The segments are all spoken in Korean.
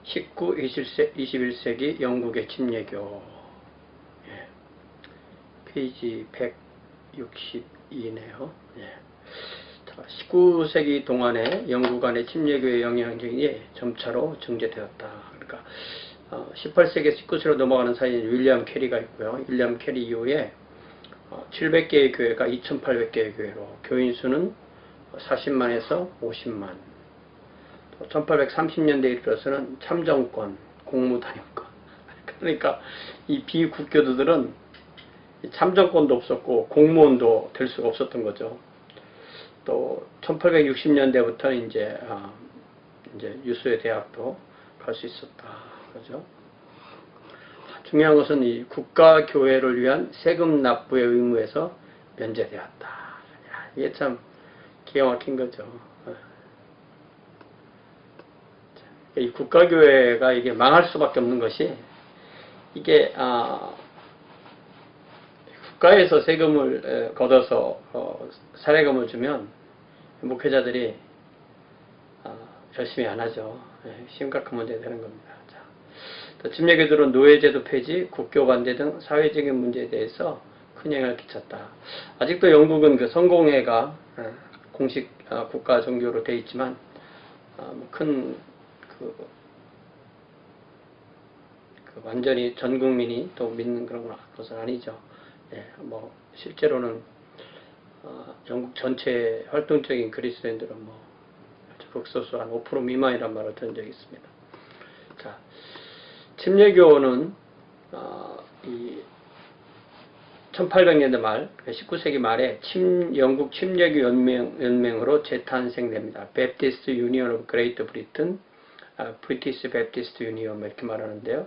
19, 21세기 영국의 침례교. 예. 페이지 162네요. 예. 19세기 동안에 영국 안의 침례교의 영향력이 점차로 증대되었다. 그러니까 18세기에서 19세기로 넘어가는 사이에 윌리엄 캐리가 있고요. 윌리엄 캐리 이후에 700개의 교회가 2800개의 교회로, 교인 수는 40만에서 50만. 1830년대에 이르러서는 참정권, 공무단임권. 그러니까 이 비국교도들은 참정권도 없었고 공무원도 될 수가 없었던 거죠. 또 1860년대부터는 이제 유수의 대학도 갈 수 있었다. 그죠? 중요한 것은 이 국가교회를 위한 세금 납부의 의무에서 면제되었다. 이게 참 기가 막힌 거죠. 이 국가교회가 이게 망할 수밖에 없는 것이, 이게 국가에서 세금을 걷어서 사례금을 주면 목회자들이 열심히 안 하죠. 심각한 문제가 되는 겁니다. 또 침례교들은 노예제도 폐지, 국교 반대 등 사회적인 문제에 대해서 큰 영향을 끼쳤다. 아직도 영국은 그 성공회가 공식 국가 종교로 되어 있지만 큰 완전히 전 국민이 또 믿는 그런 것은 아니죠. 예, 실제로는 영국 전체 활동적인 그리스도인들은 극소수 한 5% 미만이란 말을 들은 적이 있습니다. 자, 침례교는 이 1800년대 말, 19세기 말에 영국 침례교 연맹으로 재탄생됩니다. Baptist Union of Great Britain, British Baptist Union 이렇게 말하는데요.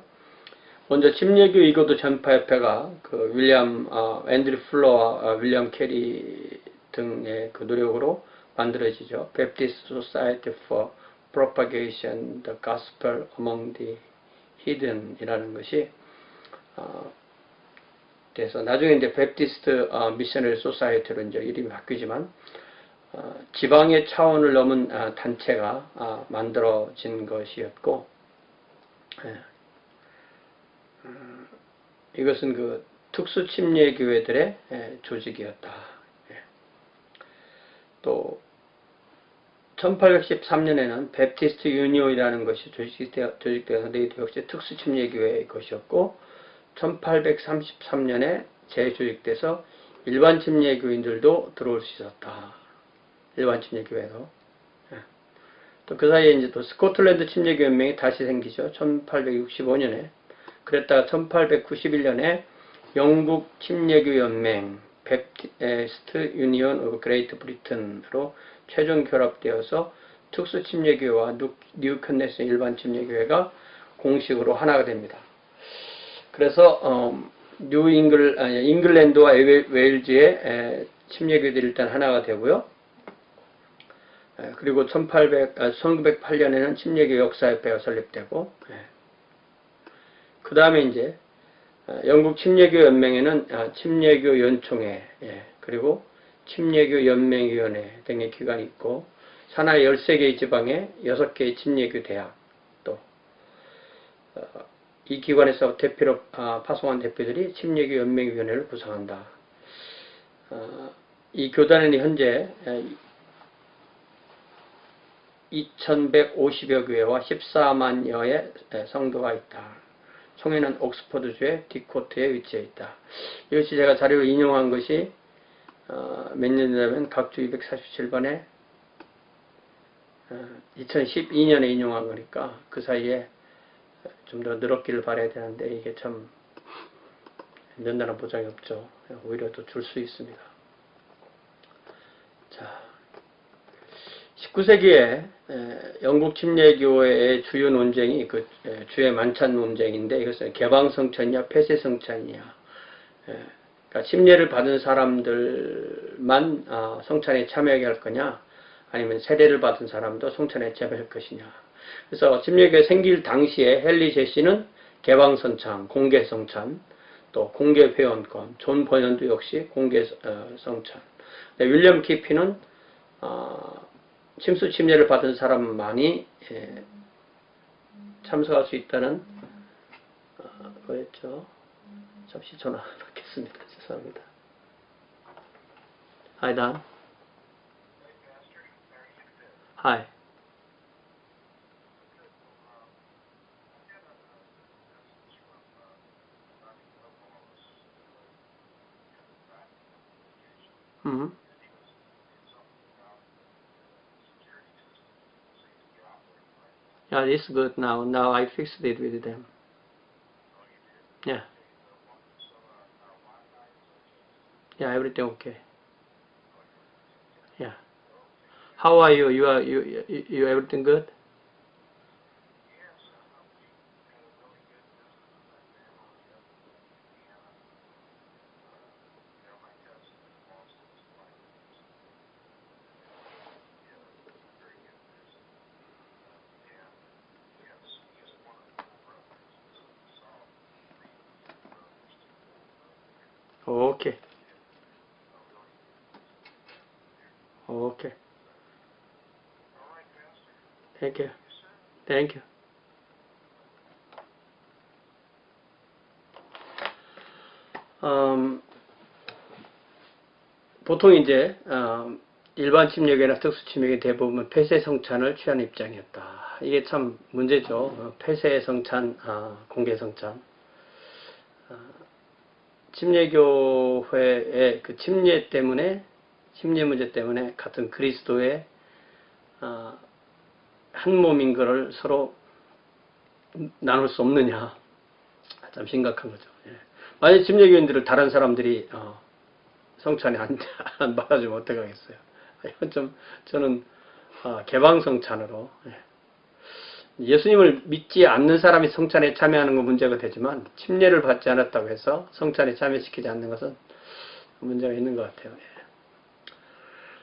먼저 침례교 이교도 전파협회가 그 윌리엄 앤드류 플러와 윌리엄 캐리 등의 그 노력으로 만들어지죠. Baptist Society for Propagation the Gospel Among the Heathen 이라는 것이 돼서 나중에 이제 베프티스트 미셔너리 소사이어티로 이제 이름이 바뀌지만 지방의 차원을 넘은 단체가 만들어진 것이었고, 이것은 그 특수 침례 교회들의 조직이었다. 또 1813년에는 베프티스트 유니온이라는 것이 조직되어서 이것도 역시 특수 침례 교회의 것이었고, 1833년에 재조직돼서 일반 침례 교인들도 들어올 수 있었다. 일반 침례 교회도. 또 그 사이에 이제 또 스코틀랜드 침례교 연맹이 다시 생기죠. 1865년에. 그랬다가 1891년에 영국 침례교 연맹 베프티스트 유니온 오브 그레이트 브리튼으로 최종 결합되어서 특수 침례교회와 뉴 컨네슨 일반 침례교회가 공식으로 하나가 됩니다. 그래서 잉글랜드와 웨일즈의 침례교회들이 일단 하나가 되고요. 그리고 1908년에는 침례교 역사협회가 설립되고, 그 다음에 이제 영국 침례교 연맹에는 침례교 연총회, 그리고 침례교 연맹위원회 등의 기관이 있고, 산하의 13개의 지방에 6개의 침례교 대학, 또 이 기관에서 대표로 파송한 대표들이 침례교 연맹위원회를 구성한다. 이 교단에는 현재 2150여 교회와 14만여의 성도가 있다. 총회는 옥스퍼드주의 디코트에 위치해 있다. 이것이 제가 자료를 인용한 것이 몇 년 전이면 각주 247번에 2012년에 인용한 거니까 그 사이에 좀 더 늘었기를 바라야 되는데, 이게 참 연단한 보장이 없죠. 오히려 더 줄 수 있습니다. 자, 19세기에 영국 침례교회의 주요 논쟁이 주의 만찬 논쟁인데, 이것은 개방성찬이냐 폐쇄성찬이냐, 그러니까 침례를 받은 사람들만 성찬에 참여하게 할 거냐, 아니면 세례를 받은 사람도 성찬에 참여할 것이냐. 그래서 침례교회 생길 당시에 헨리 제시는 개방성찬, 공개성찬, 또 공개회원권, 존 버년도 역시 공개성찬, 윌리엄 키피는 침수 침례를 받은 사람만이 참석할 수 있다는 거였죠. 잠시 전화 받겠습니다. 죄송합니다. Hi, Don. Hi. Mm-hmm. Yeah, it's good now. Now I fixed it with them. Yeah. Yeah, everything okay. Yeah. How are you? You everything good? Okay. Okay. Thank you. Thank you. 보통 이제 일반 침략이나 특수 침략의 대부분 폐쇄 성찬을 취하는 입장이었다. 이게 참 문제죠. 폐쇄 성찬, 공개 성찬. 침례교회의 그 침례 문제 때문에 같은 그리스도의 한 몸인 것을 서로 나눌 수 없느냐. 참 심각한 거죠. 예. 만약 침례교인들을 다른 사람들이 성찬에 안 받아주면 어떡하겠어요. 이건 좀 저는 개방성찬으로 예수님을 믿지 않는 사람이 성찬에 참여하는 건 문제가 되지만 침례를 받지 않았다고 해서 성찬에 참여시키지 않는 것은 문제가 있는 것 같아요.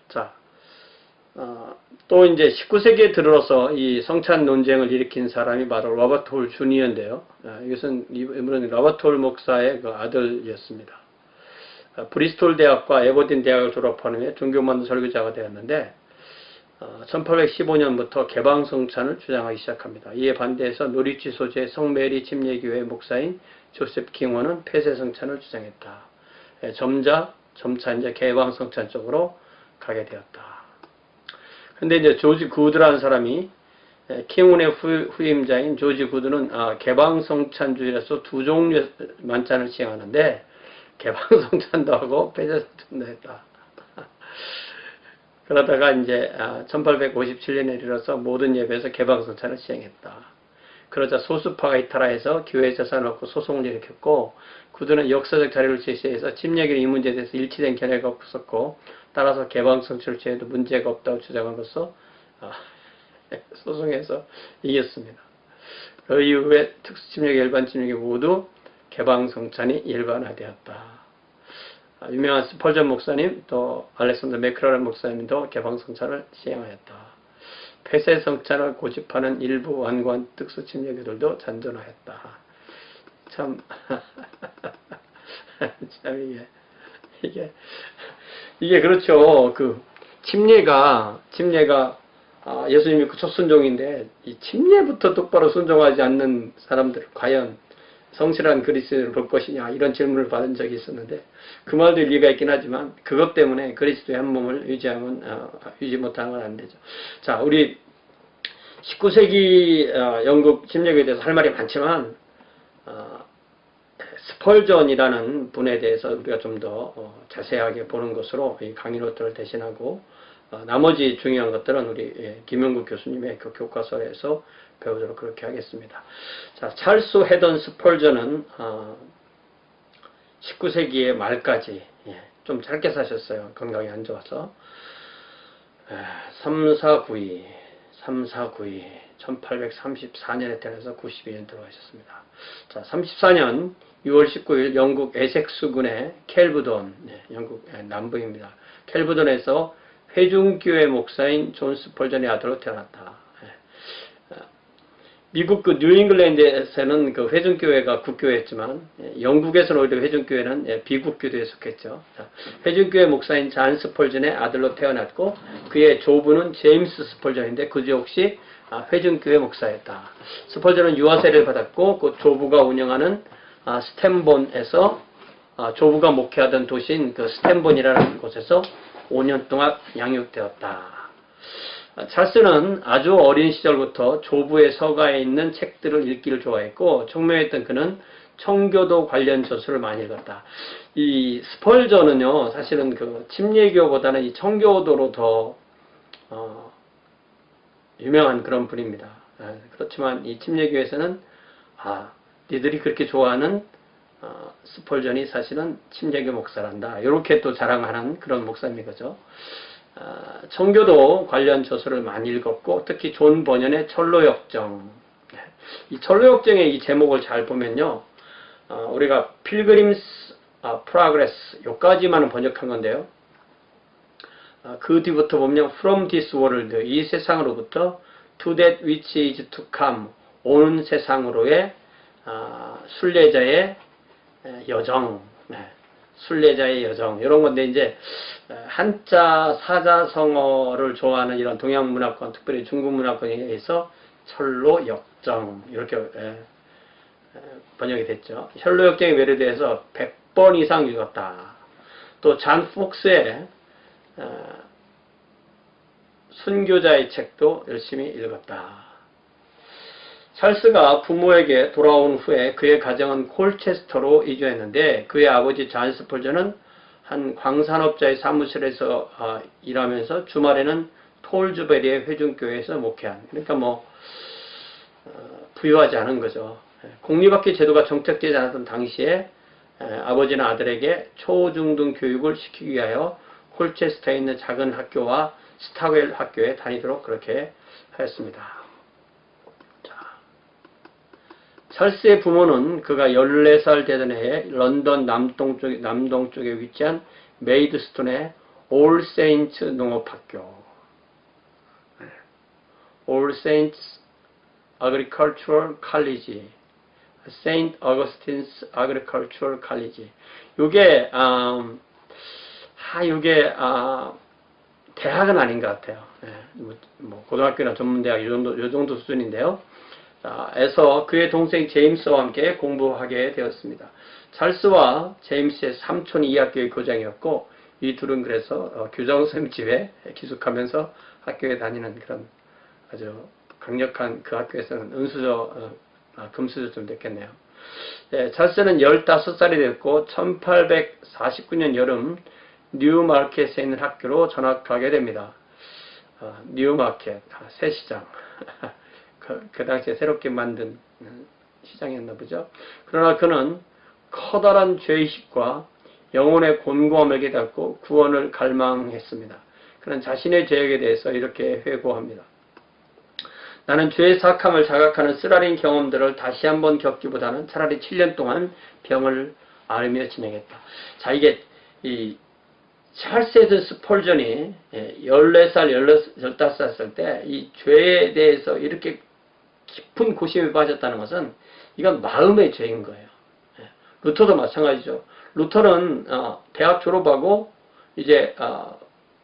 자, 또 이제 19세기에 들어서 이 성찬 논쟁을 일으킨 사람이 바로 로버트 홀 주니어인데요. 이분은 로버트 홀 목사의 그 아들이었습니다. 브리스톨 대학과 에버딘 대학을 졸업한 후에 종교만도 설교자가 되었는데 1815년부터 개방성찬을 주장하기 시작합니다. 이에 반대해서 노리치 소재 성메리 침례교회 목사인 조셉 킹원은 폐쇄성찬을 주장했다. 점차 이제 개방성찬 쪽으로 가게 되었다. 근데 이제 조지 구드라는 사람이 킹원의 후임자인 조지 구드는 개방성찬주의라서 두 종류의 만찬을 시행하는데 개방성찬도 하고 폐쇄성찬도 했다. 그러다가 이제 1857년에 이르러서 모든 예배에서 개방성찬을 시행했다. 그러자 소수파가 이탈하여서 교회 재산을 얻고 소송을 일으켰고 구두는 역사적 자료를 제시해서 침례교는 이 문제에 대해서 일치된 견해가 없었고 따라서 개방성찬을 취해도 문제가 없다고 주장함으로써 소송에서 이겼습니다. 그 이후에 특수침례교, 일반침례교 모두 개방성찬이 일반화되었다. 유명한 스펄전 목사님, 또 알렉산더 맥크라렌 목사님도 개방성찬을 시행하였다. 폐쇄성찬을 고집하는 일부 완고한 특수침례교들도 잔존하였다. 참 이게 그렇죠. 그 침례가 예수님이 그 첫 순종인데 이 침례부터 똑바로 순종하지 않는 사람들 과연 성실한 그리스도를 볼 것이냐 이런 질문을 받은 적이 있었는데 그 말도 일리가 있긴 하지만 그것 때문에 그리스도의 한 몸을 유지 못하는 건 안 되죠. 자, 우리 19세기 영국 침례교에 대해서 할 말이 많지만 스펄전이라는 분에 대해서 우리가 좀 더 자세하게 보는 것으로 이 강의 노트를 대신하고 나머지 중요한 것들은 우리 김영국 교수님의 그 교과서에서 배우도록 그렇게 하겠습니다. 자, 찰스 헤던 스펄전은 19세기의 말까지 좀 짧게 사셨어요. 건강이 안 좋아서 3492 1834년에 태어나서 92년 들어가셨습니다. 자, 34년 6월 19일 영국 에섹스군의 켈브돈, 영국 남부입니다. 켈브돈에서 회중교회 목사인 존 스펄전의 아들로 태어났다. 미국 그 뉴잉글랜드에서는 그 회중교회가 국교였지만 영국에서는 오히려 회중교회는 비국교도에 속했죠. 회중교회 목사인 잔 스펄전의 아들로 태어났고 그의 조부는 제임스 스펄전인데 그저 혹시 회중교회 목사였다. 스펄전은 유아 세례를 받았고 그 조부가 운영하는 스탠본에서 조부가 목회하던 도시인 그 스탠본이라는 곳에서 5년 동안 양육되었다. 찰스는 아주 어린 시절부터 조부의 서가에 있는 책들을 읽기를 좋아했고 청명했던 그는 청교도 관련 저서를 많이 읽었다. 이 스펄전은요, 사실은 그 침례교보다는 이 청교도로 더 유명한 그런 분입니다. 그렇지만 이 침례교에서는 니들이 그렇게 좋아하는 스펄전이 사실은 침례교 목사란다. 이렇게 또 자랑하는 그런 목사님 거죠. 청교도 관련 저서를 많이 읽었고 특히 존 버년의 철로역정. 이 철로역정의 이 제목을 잘 보면요, 우리가 필그림스 프로그레스 요까지만은 번역한 건데요. 그 뒤부터 보면 From this world, 이 세상으로부터 To that which is to come, 오는 세상으로의 순례자의 여정, 순례자의 여정 이런 건데 이제 한자 사자성어를 좋아하는 이런 동양 문화권, 특별히 중국 문화권에 의해서 철로 역정 이렇게 번역이 됐죠. 철로 역정의 매료에 대해서 100번 이상 읽었다. 또 잔 폭스의 순교자의 책도 열심히 읽었다. 찰스가 부모에게 돌아온 후에 그의 가정은 콜체스터로 이주했는데 그의 아버지 잔 스펄전은 한 광산업자의 사무실에서 일하면서 주말에는 톨즈베리의 회중교회에서 목회한, 그러니까 부유하지 않은 거죠. 공립학교 제도가 정착되지 않았던 당시에 아버지는 아들에게 초중등 교육을 시키기 위하여 콜체스터에 있는 작은 학교와 스타웰 학교에 다니도록 그렇게 하였습니다. 찰스의 부모는 그가 14살 되던 해에 런던 남동쪽에 위치한 메이드스톤의 올 세인츠 농업학교, 올 세인츠 아그리컬처럴 칼리지, 세인트 어거스틴스 아그리컬처럴 칼리지. 요게 대학은 아닌 것 같아요. 고등학교나 전문대학 요 정도 수준인데요. 에서 그의 동생 제임스와 함께 공부하게 되었습니다. 찰스와 제임스의 삼촌이 이 학교의 교장이었고 이 둘은 그래서 교장선생님 집에 기숙하면서 학교에 다니는 그런 아주 강력한, 그 학교에서는 금수저 좀 됐겠네요. 찰스는 15살이 되었고 1849년 여름 뉴마켓에 있는 학교로 전학하게 됩니다. 뉴마켓, 새 시장. 그 당시에 새롭게 만든 시장이었나 보죠. 그러나 그는 커다란 죄의식과 영혼의 곤고함을 깨닫고 구원을 갈망했습니다. 그는 자신의 죄악에 대해서 이렇게 회고합니다. 나는 죄의 사악함을 자각하는 쓰라린 경험들을 다시 한번 겪기보다는 차라리 7년 동안 병을 앓으며 지내겠다. 자, 이게 이 찰스 에드 스펄전이 14살, 15살 때 이 죄에 대해서 이렇게 깊은 고심에 빠졌다는 것은 이건 마음의 죄인 거예요. 루터도 마찬가지죠. 루터는 대학 졸업하고 이제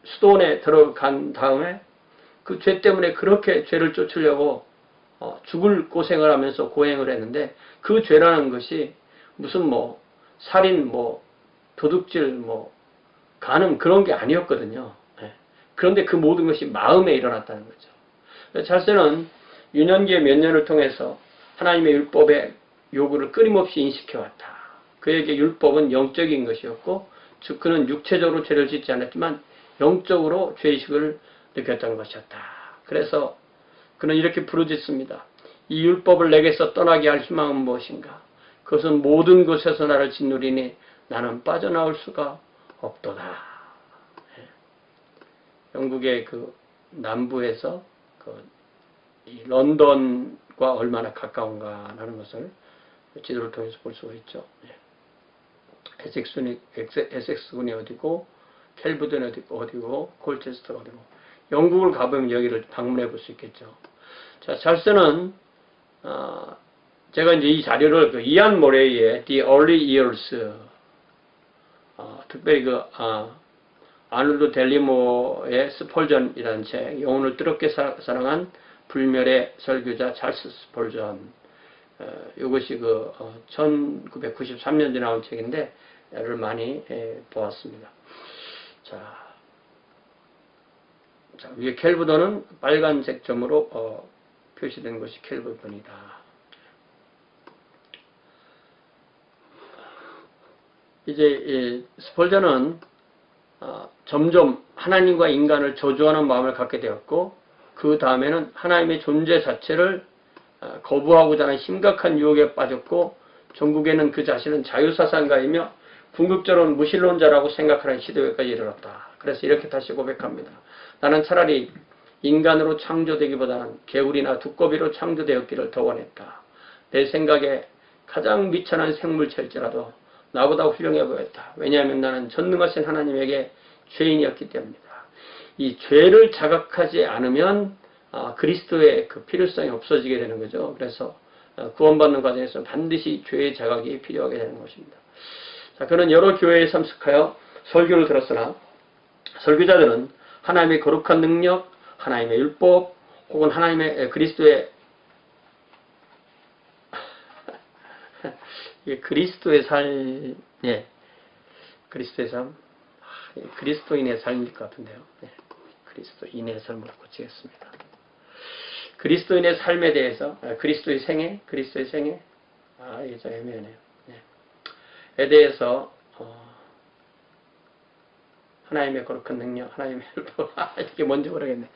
수도원에 들어간 다음에 그 죄 때문에 그렇게 죄를 쫓으려고 죽을 고생을 하면서 고행을 했는데 그 죄라는 것이 무슨 살인, 도둑질, 간음 그런 게 아니었거든요. 그런데 그 모든 것이 마음에 일어났다는 거죠. 찰스는 유년기의 몇 년을 통해서 하나님의 율법의 요구를 끊임없이 인식해왔다. 그에게 율법은 영적인 것이었고 즉 그는 육체적으로 죄를 짓지 않았지만 영적으로 죄의식을 느꼈던 것이었다. 그래서 그는 이렇게 부르짖습니다. 이 율법을 내게서 떠나게 할 희망은 무엇인가? 그것은 모든 곳에서 나를 짓누리니 나는 빠져나올 수가 없도다. 영국의 그 남부에서 이 런던과 얼마나 가까운가라는 것을 지도를 통해서 볼 수가 있죠. 에섹스군이 어디고, 켈브든이 어디고, 콜체스터가 어디고. 영국을 가보면 여기를 방문해 볼 수 있겠죠. 자, 찰스는 제가 이제 이 자료를 이안 모레이의 The Early Years, 특별히 아놀드 델리모의 스펄전이라는 책, 영혼을 뜨겁게 사랑한 불멸의 설교자 찰스 스펄전. 이것이 1993년도에 나온 책인데, 를 많이 보았습니다. 자, 위에 켈브던은 빨간색 점으로 표시된 것이 켈브던이다. 이제 스펄전은 점점 하나님과 인간을 저주하는 마음을 갖게 되었고, 그 다음에는 하나님의 존재 자체를 거부하고자 하는 심각한 유혹에 빠졌고, 전국에는 그 자신은 자유사상가이며 궁극적으로는 무신론자라고 생각하는 시대까지 이르렀다. 그래서 이렇게 다시 고백합니다. 나는 차라리 인간으로 창조되기보다는 개울이나 두꺼비로 창조되었기를 더 원했다. 내 생각에 가장 미천한 생물체일지라도 나보다 훌륭해 보였다. 왜냐하면 나는 전능하신 하나님에게 죄인이었기 때문이다. 이 죄를 자각하지 않으면 그리스도의 그 필요성이 없어지게 되는 거죠. 그래서 구원받는 과정에서 반드시 죄의 자각이 필요하게 되는 것입니다. 자, 그는 여러 교회에 참석하여 설교를 들었으나 설교자들은 하나님의 거룩한 능력, 하나님의 율법, 혹은 하나님의 그리스도의 그리스도의 삶, 그리스도의 삶, 그리스도인의 삶일 것 같은데요. 그리스도인의 삶으로 고치겠습니다. 그리스도인의 삶에 대해서 그리스도의 생애, 이게 좀 애매하네요. 에 대해서 하나님의 거룩한 능력, 하나님의 율법, 이게 뭔지 모르겠네.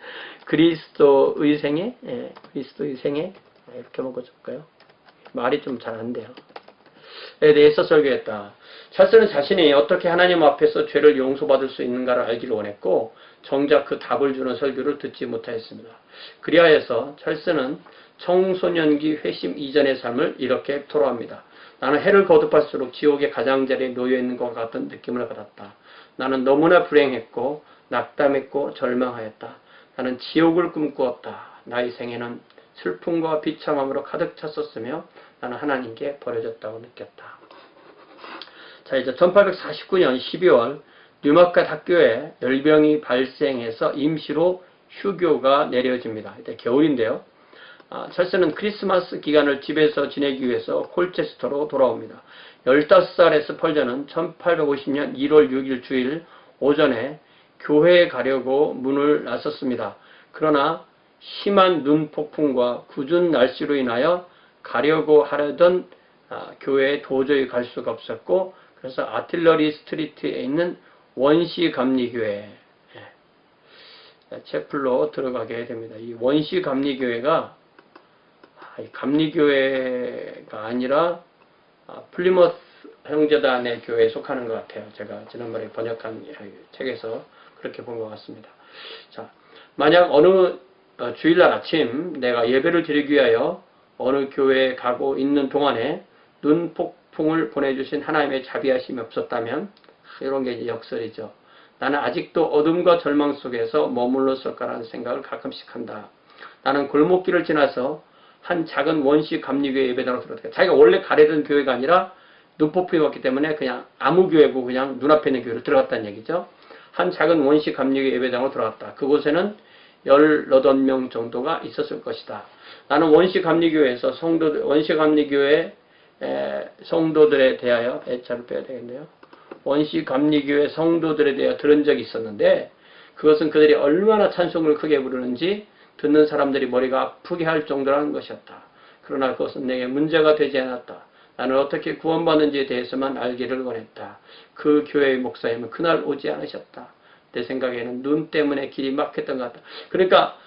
그리스도의 생애, 그리스도의 생애, 이렇게 먹어줄까요? 말이 좀 잘 안 돼요. 에 대해서 설교했다. 찰스는 자신이 어떻게 하나님 앞에서 죄를 용서받을 수 있는가를 알기를 원했고, 정작 그 답을 주는 설교를 듣지 못하였습니다. 그리하여서 찰스는 청소년기 회심 이전의 삶을 이렇게 토로합니다. 나는 해를 거듭할수록 지옥의 가장자리에 놓여있는 것 같은 느낌을 받았다. 나는 너무나 불행했고 낙담했고 절망하였다. 나는 지옥을 꿈꾸었다. 나의 생애는 슬픔과 비참함으로 가득 찼었으며 나는 하나님께 버려졌다고 느꼈다. 자, 이제 1849년 12월 뉴마켓 학교에 열병이 발생해서 임시로 휴교가 내려집니다. 이때 겨울인데요. 찰스는 크리스마스 기간을 집에서 지내기 위해서 콜체스터로 돌아옵니다. 15살의 스펄전은 1850년 1월 6일 주일 오전에 교회에 가려고 문을 나섰습니다. 그러나 심한 눈 폭풍과 궂은 날씨로 인하여 가려고 하려던 교회에 도저히 갈 수가 없었고, 그래서 아틸러리 스트리트에 있는 원시 감리교회 채플로 들어가게 됩니다. 이 원시 감리교회가 감리교회가 아니라 플리머스 형제단의 교회에 속하는 것 같아요. 제가 지난번에 번역한 책에서 그렇게 본 것 같습니다. 자, 만약 어느 주일날 아침 내가 예배를 드리기 위하여 어느 교회에 가고 있는 동안에 눈폭풍을 보내주신 하나님의 자비하심이 없었다면, 이런 게 이제 역설이죠. 나는 아직도 어둠과 절망 속에서 머물렀을까라는 생각을 가끔씩 한다. 나는 골목길을 지나서 한 작은 원시 감리교회 예배당으로 들어갔다. 자기가 원래 가려던 교회가 아니라 눈폭풍이 왔기 때문에 그냥 아무 교회고 그냥 눈앞에 있는 교회로 들어갔다는 얘기죠. 한 작은 원시 감리교회 예배당으로 들어갔다. 그곳에는 18명 정도가 있었을 것이다. 나는 원시 감리교회에서 원시 감리교회 성도들에 대하여 애차를 빼야 되겠네요. 원시 감리교회 성도들에 대하여 들은 적이 있었는데, 그것은 그들이 얼마나 찬송을 크게 부르는지 듣는 사람들이 머리가 아프게 할 정도라는 것이었다. 그러나 그것은 내게 문제가 되지 않았다. 나는 어떻게 구원받는지에 대해서만 알기를 원했다. 그 교회의 목사님은 그날 오지 않으셨다. 내 생각에는 눈 때문에 길이 막혔던 것 같다. 그러니까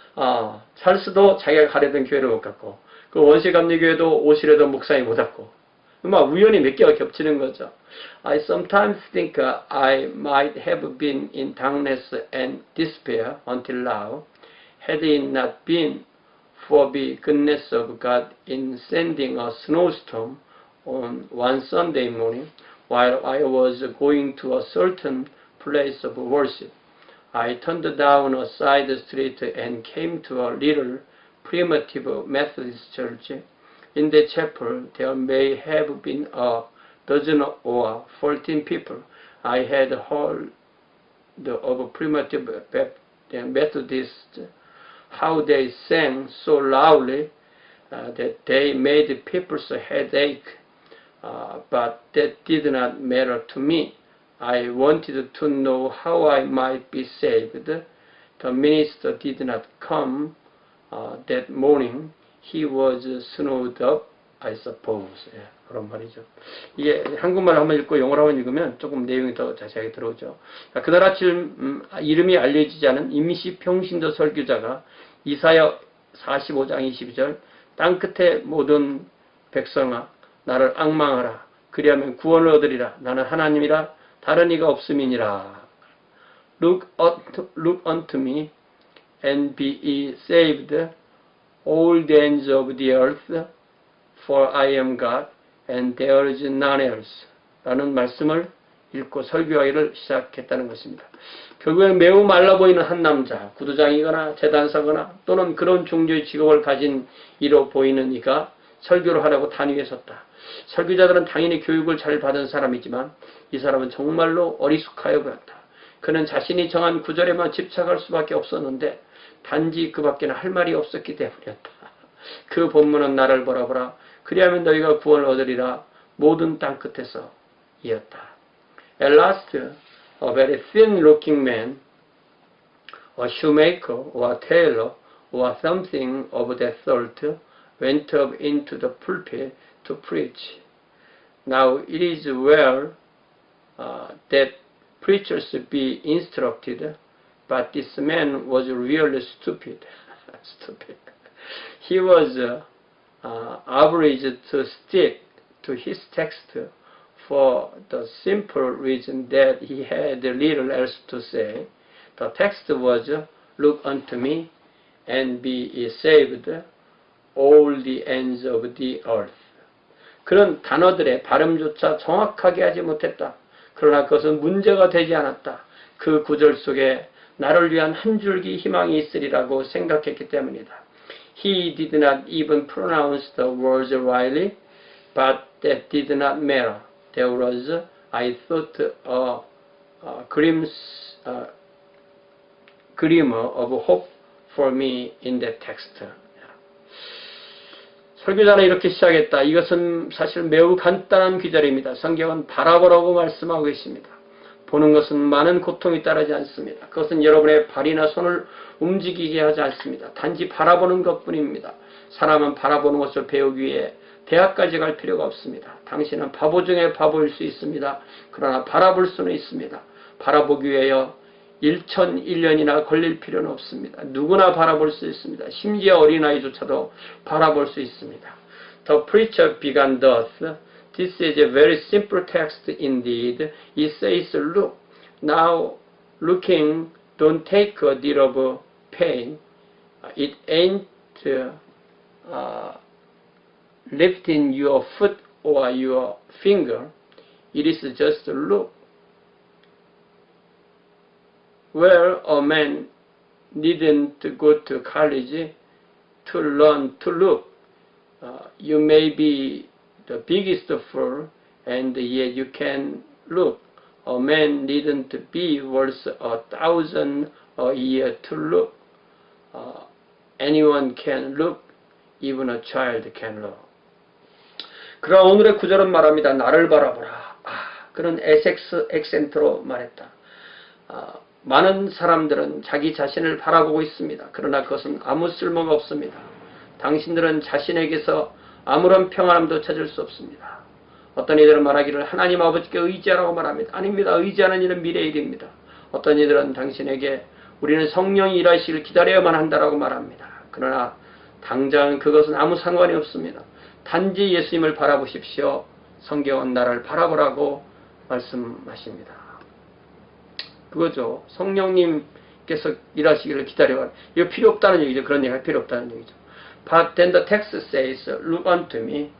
찰스도 자기가 가려던 교회를 못 갔고, 그 원시감리교회도 오시려던 목사님이 못 왔고, 막 우연히 몇 개가 겹치는 거죠. I sometimes think I might have been in darkness and despair until now, had it not been for the goodness of God in sending a snowstorm on one Sunday morning while I was going to a certain place of worship. I turned down a side street and came to a little primitive Methodist church. In the chapel there may have been a dozen or 14 people. I had heard of primitive Methodists how they sang so loudly that they made people's headache. But that did not matter to me. I wanted to know how I might be saved. The minister did not come that morning. He was snowed up, I suppose. 예, 그런 말이죠. 이게 한국말 한번 읽고 영어로 한번 읽으면 조금 내용이 더 자세하게 들어오죠. 그날 아침 이름이 알려지지 않은 임시 평신도 설교자가 이사야 45장 22절 땅끝의 모든 백성아 나를 앙망하라. 그리하면 구원을 얻으리라. 나는 하나님이라 다른 이가 없음이니라. Look unto me and be ye saved, all the ends of the earth, for I am God, and there is none else. 라는 말씀을 읽고 설교하기를 시작했다는 것입니다. 결국에는 매우 말라 보이는 한 남자, 구두장이거나 재단사거나 또는 그런 종류의 직업을 가진 이로 보이는 이가 설교를 하려고 단 위에 섰다. 설교자들은 당연히 교육을 잘 받은 사람이지만 이 사람은 정말로 어리숙하여 보였다. 그는 자신이 정한 구절에만 집착할 수밖에 없었는데 단지 그밖에는 할 말이 없었기 때문이었다. 그 본문은 나를 보라보라. 그리하면 너희가 구원을 얻으리라. 모든 땅 끝에서 이었다. At last, a very thin-looking man, a shoemaker or a tailor or something of that sort, went up into the pulpit to preach. Now it is well that preachers be instructed, but this man was really stupid. He was obliged to stick to his text for the simple reason that he had little else to say. The text was, look unto me and be ye saved, all the ends of the earth. 그런 단어들의 발음조차 정확하게 하지 못했다. 그러나 그것은 문제가 되지 않았다. 그 구절 속에 나를 위한 한 줄기 희망이 있으리라고 생각했기 때문이다. He did not even pronounce the words rightly, but that did not matter. There was, I thought, a glimmer of hope for me in that text. 설교자는 이렇게 시작했다. 이것은 사실 매우 간단한 귀절입니다. 성경은 바라보라고 말씀하고 계십니다. 보는 것은 많은 고통이 따르지 않습니다. 그것은 여러분의 발이나 손을 움직이게 하지 않습니다. 단지 바라보는 것뿐입니다. 사람은 바라보는 것을 배우기 위해 대학까지 갈 필요가 없습니다. 당신은 바보 중에 바보일 수 있습니다. 그러나 바라볼 수는 있습니다. 바라보기 위하여 1001년이나 걸릴 필요는 없습니다. 누구나 바라볼 수 있습니다. 심지어 어린아이조차도 바라볼 수 있습니다. The preacher began thus. This is a very simple text indeed. It says, look, now looking, don't take a deal of pain. It ain't lifting your foot or your finger. It is just a look. Where a man needn't go to college to learn to look. You may be the biggest fool, and yet you can look. A man needn't be worth 1,000 a year to look. Anyone can look, even a child can look. 그러나 오늘의 구절은 말합니다. 나를 바라보라. 그런 에섹스 액센트로 말했다. 많은 사람들은 자기 자신을 바라보고 있습니다. 그러나 그것은 아무 쓸모가 없습니다. 당신들은 자신에게서 아무런 평안함도 찾을 수 없습니다. 어떤 이들은 말하기를 하나님 아버지께 의지하라고 말합니다. 아닙니다. 의지하는 일은 미래의 일입니다. 어떤 이들은 당신에게 우리는 성령이 일하시기를 기다려야만 한다라고 말합니다. 그러나 당장 그것은 아무 상관이 없습니다. 단지 예수님을 바라보십시오. 성경은 나를 바라보라고 말씀하십니다. 그거죠. 성령님께서 일하시기를 기다려라. 이거 필요 없다는 얘기죠. 그런 얘기가 필요 없다는 얘기죠. But then the text says, look unto me.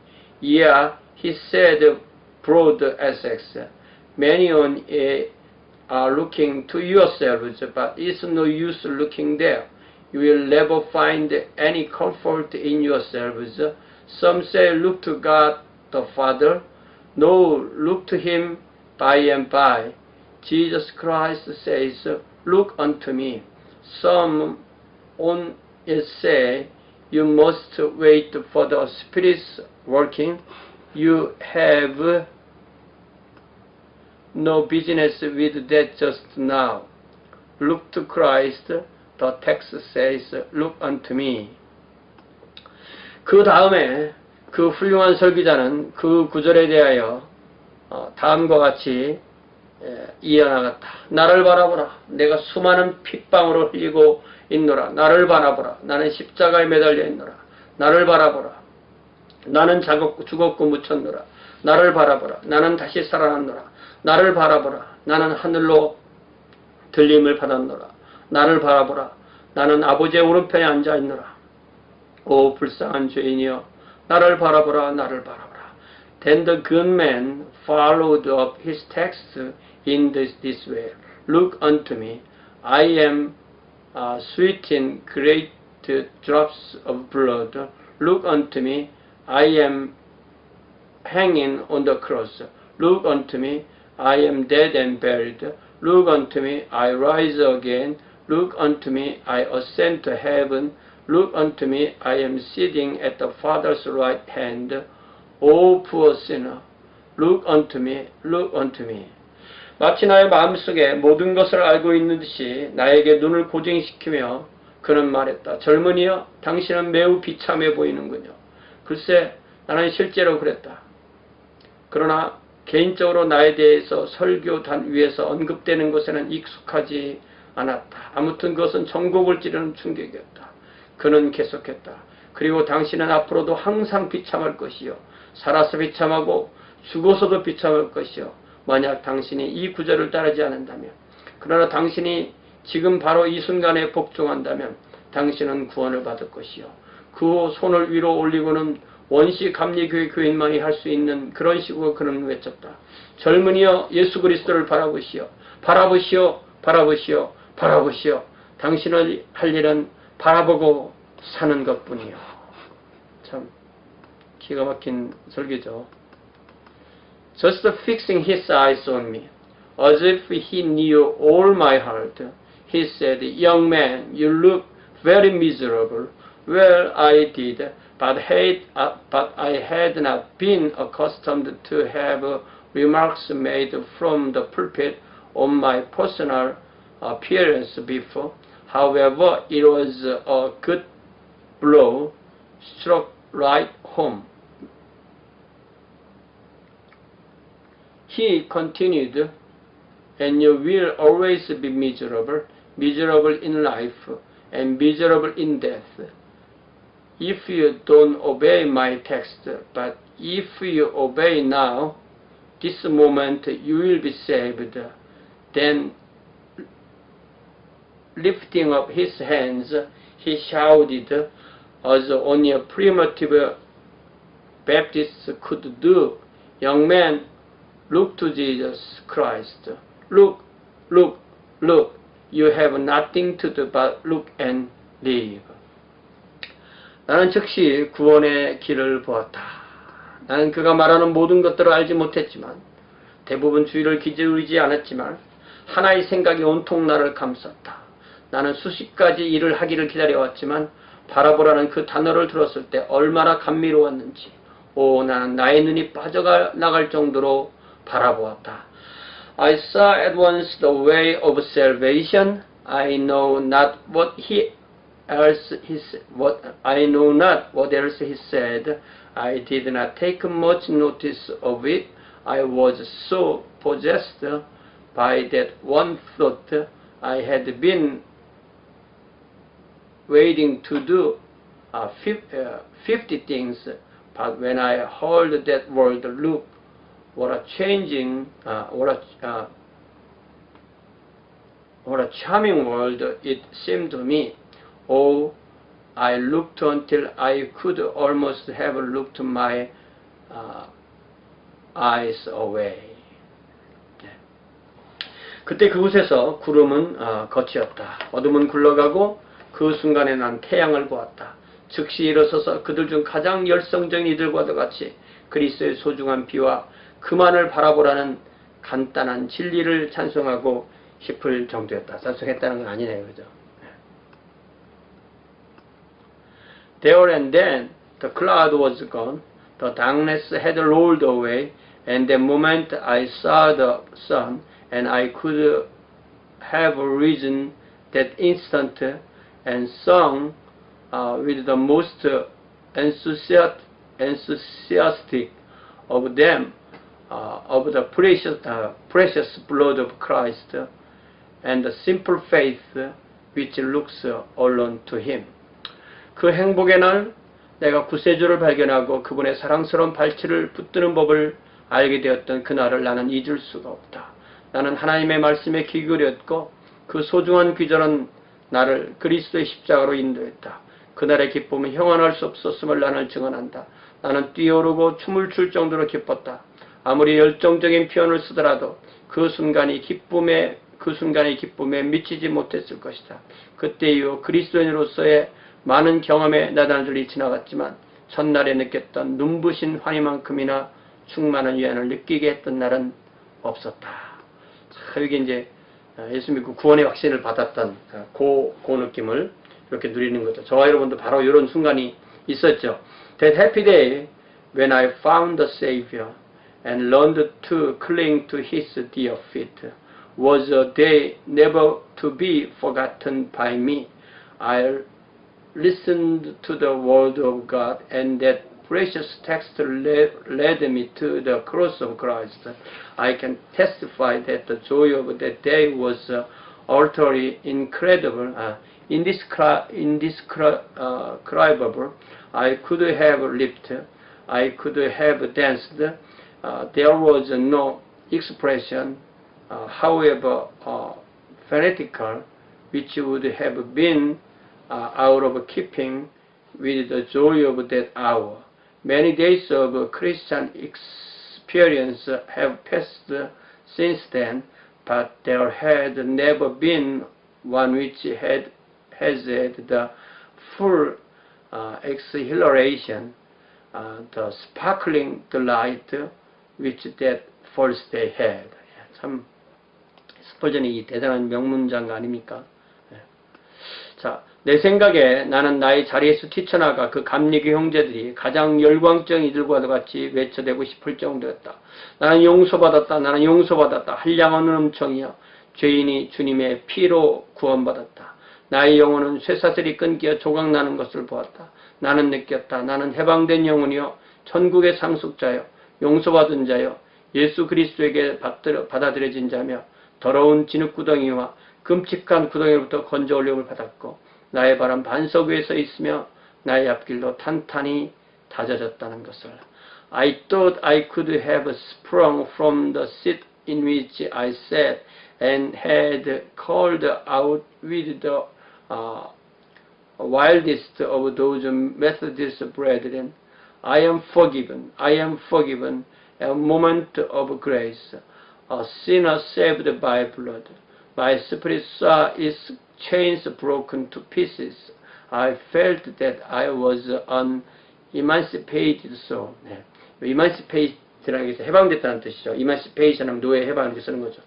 Yeah, he said, broad Essex. Many on are looking to yourselves, but it's no use looking there. You will never find any comfort in yourselves. Some say, look to God the Father. No, look to him by and by. Jesus Christ says, look unto me. Some on it say, you must wait for the Spirit's working. You have no business with that just now. Look to Christ. The text says, look unto me. 그 다음에 그 훌륭한 설교자는 그 구절에 대하여 다음과 같이 이어나갔다. 나를 바라보라. 내가 수많은 핏방울을 흘리고 있노라. 나를 바라보라. 나는 십자가에 매달려 있노라. 나를 바라보라. 나는 죽었고 묻혔노라. 나를 바라보라. 나는 다시 살아났노라. 나를 바라보라. 나는 하늘로 들림을 받았노라. 나를 바라보라. 나는 아버지의 오른편에 앉아 있노라. 오 불쌍한 죄인이여, 나를 바라보라. 나를 바라보라. Then the good man followed up his text in this way. Look unto me. I am sweating great drops of blood. Look unto me. I am hanging on the cross. Look unto me. I am dead and buried. Look unto me. I rise again. Look unto me. I ascend to heaven. Look unto me. I am sitting at the Father's right hand. O poor sinner. Look unto me. Look unto me. 마치 나의 마음속에 모든 것을 알고 있는 듯이 나에게 눈을 고정시키며 그는 말했다. 젊은이여, 당신은 매우 비참해 보이는군요. 글쎄, 나는 실제로 그랬다. 그러나 개인적으로 나에 대해서 설교단 위에서 언급되는 것에는 익숙하지 않았다. 아무튼 그것은 전곡을 찌르는 충격이었다. 그는 계속했다. 그리고 당신은 앞으로도 항상 비참할 것이요. 살아서 비참하고 죽어서도 비참할 것이요. 만약 당신이 이 구절을 따르지 않는다면, 그러나 당신이 지금 바로 이 순간에 복종한다면 당신은 구원을 받을 것이요. 그 후 손을 위로 올리고는 원시 감리교회 교인만이 할 수 있는 그런 식으로 그는 외쳤다. 젊은이여, 예수 그리스도를 바라보시오. 바라보시오. 바라보시오. 바라보시오. 당신을 할 일은 바라보고 사는 것뿐이요. 참 기가 막힌 설교죠. Just fixing his eyes on me, as if he knew all my heart, he said, Young man, you look very miserable. Well, I did, but I had not been accustomed to have remarks made from the pulpit on my personal appearance before. However, it was a good blow, struck right home. He continued, and you will always be miserable, miserable in life, and miserable in death, if you don't obey my text. But if you obey now, this moment you will be saved. Then, lifting up his hands, he shouted, as only a primitive Baptist could do, Young man, look to Jesus Christ. Look, look, look. You have nothing to do but look and live. 나는 즉시 구원의 길을 보았다. 나는 그가 말하는 모든 것들을 알지 못했지만, 대부분 주의를 기울이지 않았지만, 하나의 생각이 온통 나를 감쌌다. 나는 수십 가지 일을 하기를 기다려왔지만, 바라보라는 그 단어를 들었을 때 얼마나 감미로웠는지, 나는 나의 눈이 빠져나갈 정도로 바라보았다. I saw at once the way of salvation. I know not what else he said. I did not take much notice of it. I was so possessed by that one thought. I had been waiting to do 50 things, but when I heard that word, look, what a charming word it seemed to me. I looked until I could almost have looked my eyes away. 그때 그곳에서 구름은 거치었다. 어둠은 굴러가고 그 순간에 난 태양을 보았다. 즉시 일어서서 그들 중 가장 열성적인 이들과도 같이 그리스도의 소중한 비와 그만을 바라보라는 간단한 진리를 찬송하고 싶을 정도였다. 찬송했다는 건 아니네요. 그죠? There and then the cloud was gone, the darkness had rolled away, and the moment I saw the sun, and I could have risen that instant and sung with the most enthusiastic of them of the precious blood of Christ and the simple faith which looks alone to Him. 그 행복의 날 내가 구세주를 발견하고 그분의 사랑스러운 발치를 붙드는 법을 알게 되었던 그날을 나는 잊을 수가 없다. 나는 하나님의 말씀에 귀 기울였고 그 소중한 귀절은 나를 그리스도의 십자가로 인도했다. 그날의 기쁨은 형언할 수 없었음을 나는 증언한다. 나는 뛰어오르고 춤을 출 정도로 기뻤다. 아무리 열정적인 표현을 쓰더라도 그 순간의 기쁨에 미치지 못했을 것이다. 그때 이후 그리스도인으로서의 많은 경험의 나날들이 지나갔지만 첫날에 느꼈던 눈부신 환희만큼이나 충만한 위안을 느끼게 했던 날은 없었다. 자, 여기 이제 예수 믿고 구원의 확신을 받았던 그 느낌을 이렇게 누리는 거죠. 저와 여러분도 바로 이런 순간이 있었죠. That happy day when I found the Savior and learned to cling to His dear feet was a day never to be forgotten by me. I listened to the word of God, and that precious text led me to the cross of Christ. I can testify that the joy of that day was utterly incredible, indescribable. I could have leaped, I could have danced. There was no expression, however fanatical, which would have been out of keeping with the joy of that hour. Many days of Christian experience have passed since then, but there had never been one which has had the full exhilaration, the sparkling delight which that first day had. 참 스펄전이 이 대단한 명문장 아닙니까? 자, 내 생각에 나는 나의 자리에서 뛰쳐나가 그 감리교 형제들이 가장 열광적인 이들과 같이 외쳐대고 싶을 정도였다. 나는 용서받았다. 나는 용서받았다. 한량한 음성이여 죄인이 주님의 피로 구원받았다. 나의 영혼은 쇠사슬이 끊겨 조각나는 것을 보았다. 나는 느꼈다. 나는 해방된 영혼이여 천국의 상속자여 용서받은 자여 예수 그리스도에게 받아들여진 자며 더러운 진흙구덩이와 끔찍한 구덩이로부터 건져 올림을 받았고 나의 발은 반석 위에 서 있으며 나의 앞길도 탄탄히 다져졌다는 것을. I thought I could have sprung from the seat in which I sat and had called out with the wildest of those Methodist brethren, I am forgiven, I am forgiven, a moment of grace, a sinner saved by blood. My spirit saw its chains broken to pieces. I felt that I was an emancipated soul. 네. emancipate라는 게 해방됐다는 뜻이죠. emancipation 하면 노예 해방 이렇게 쓰는 거죠.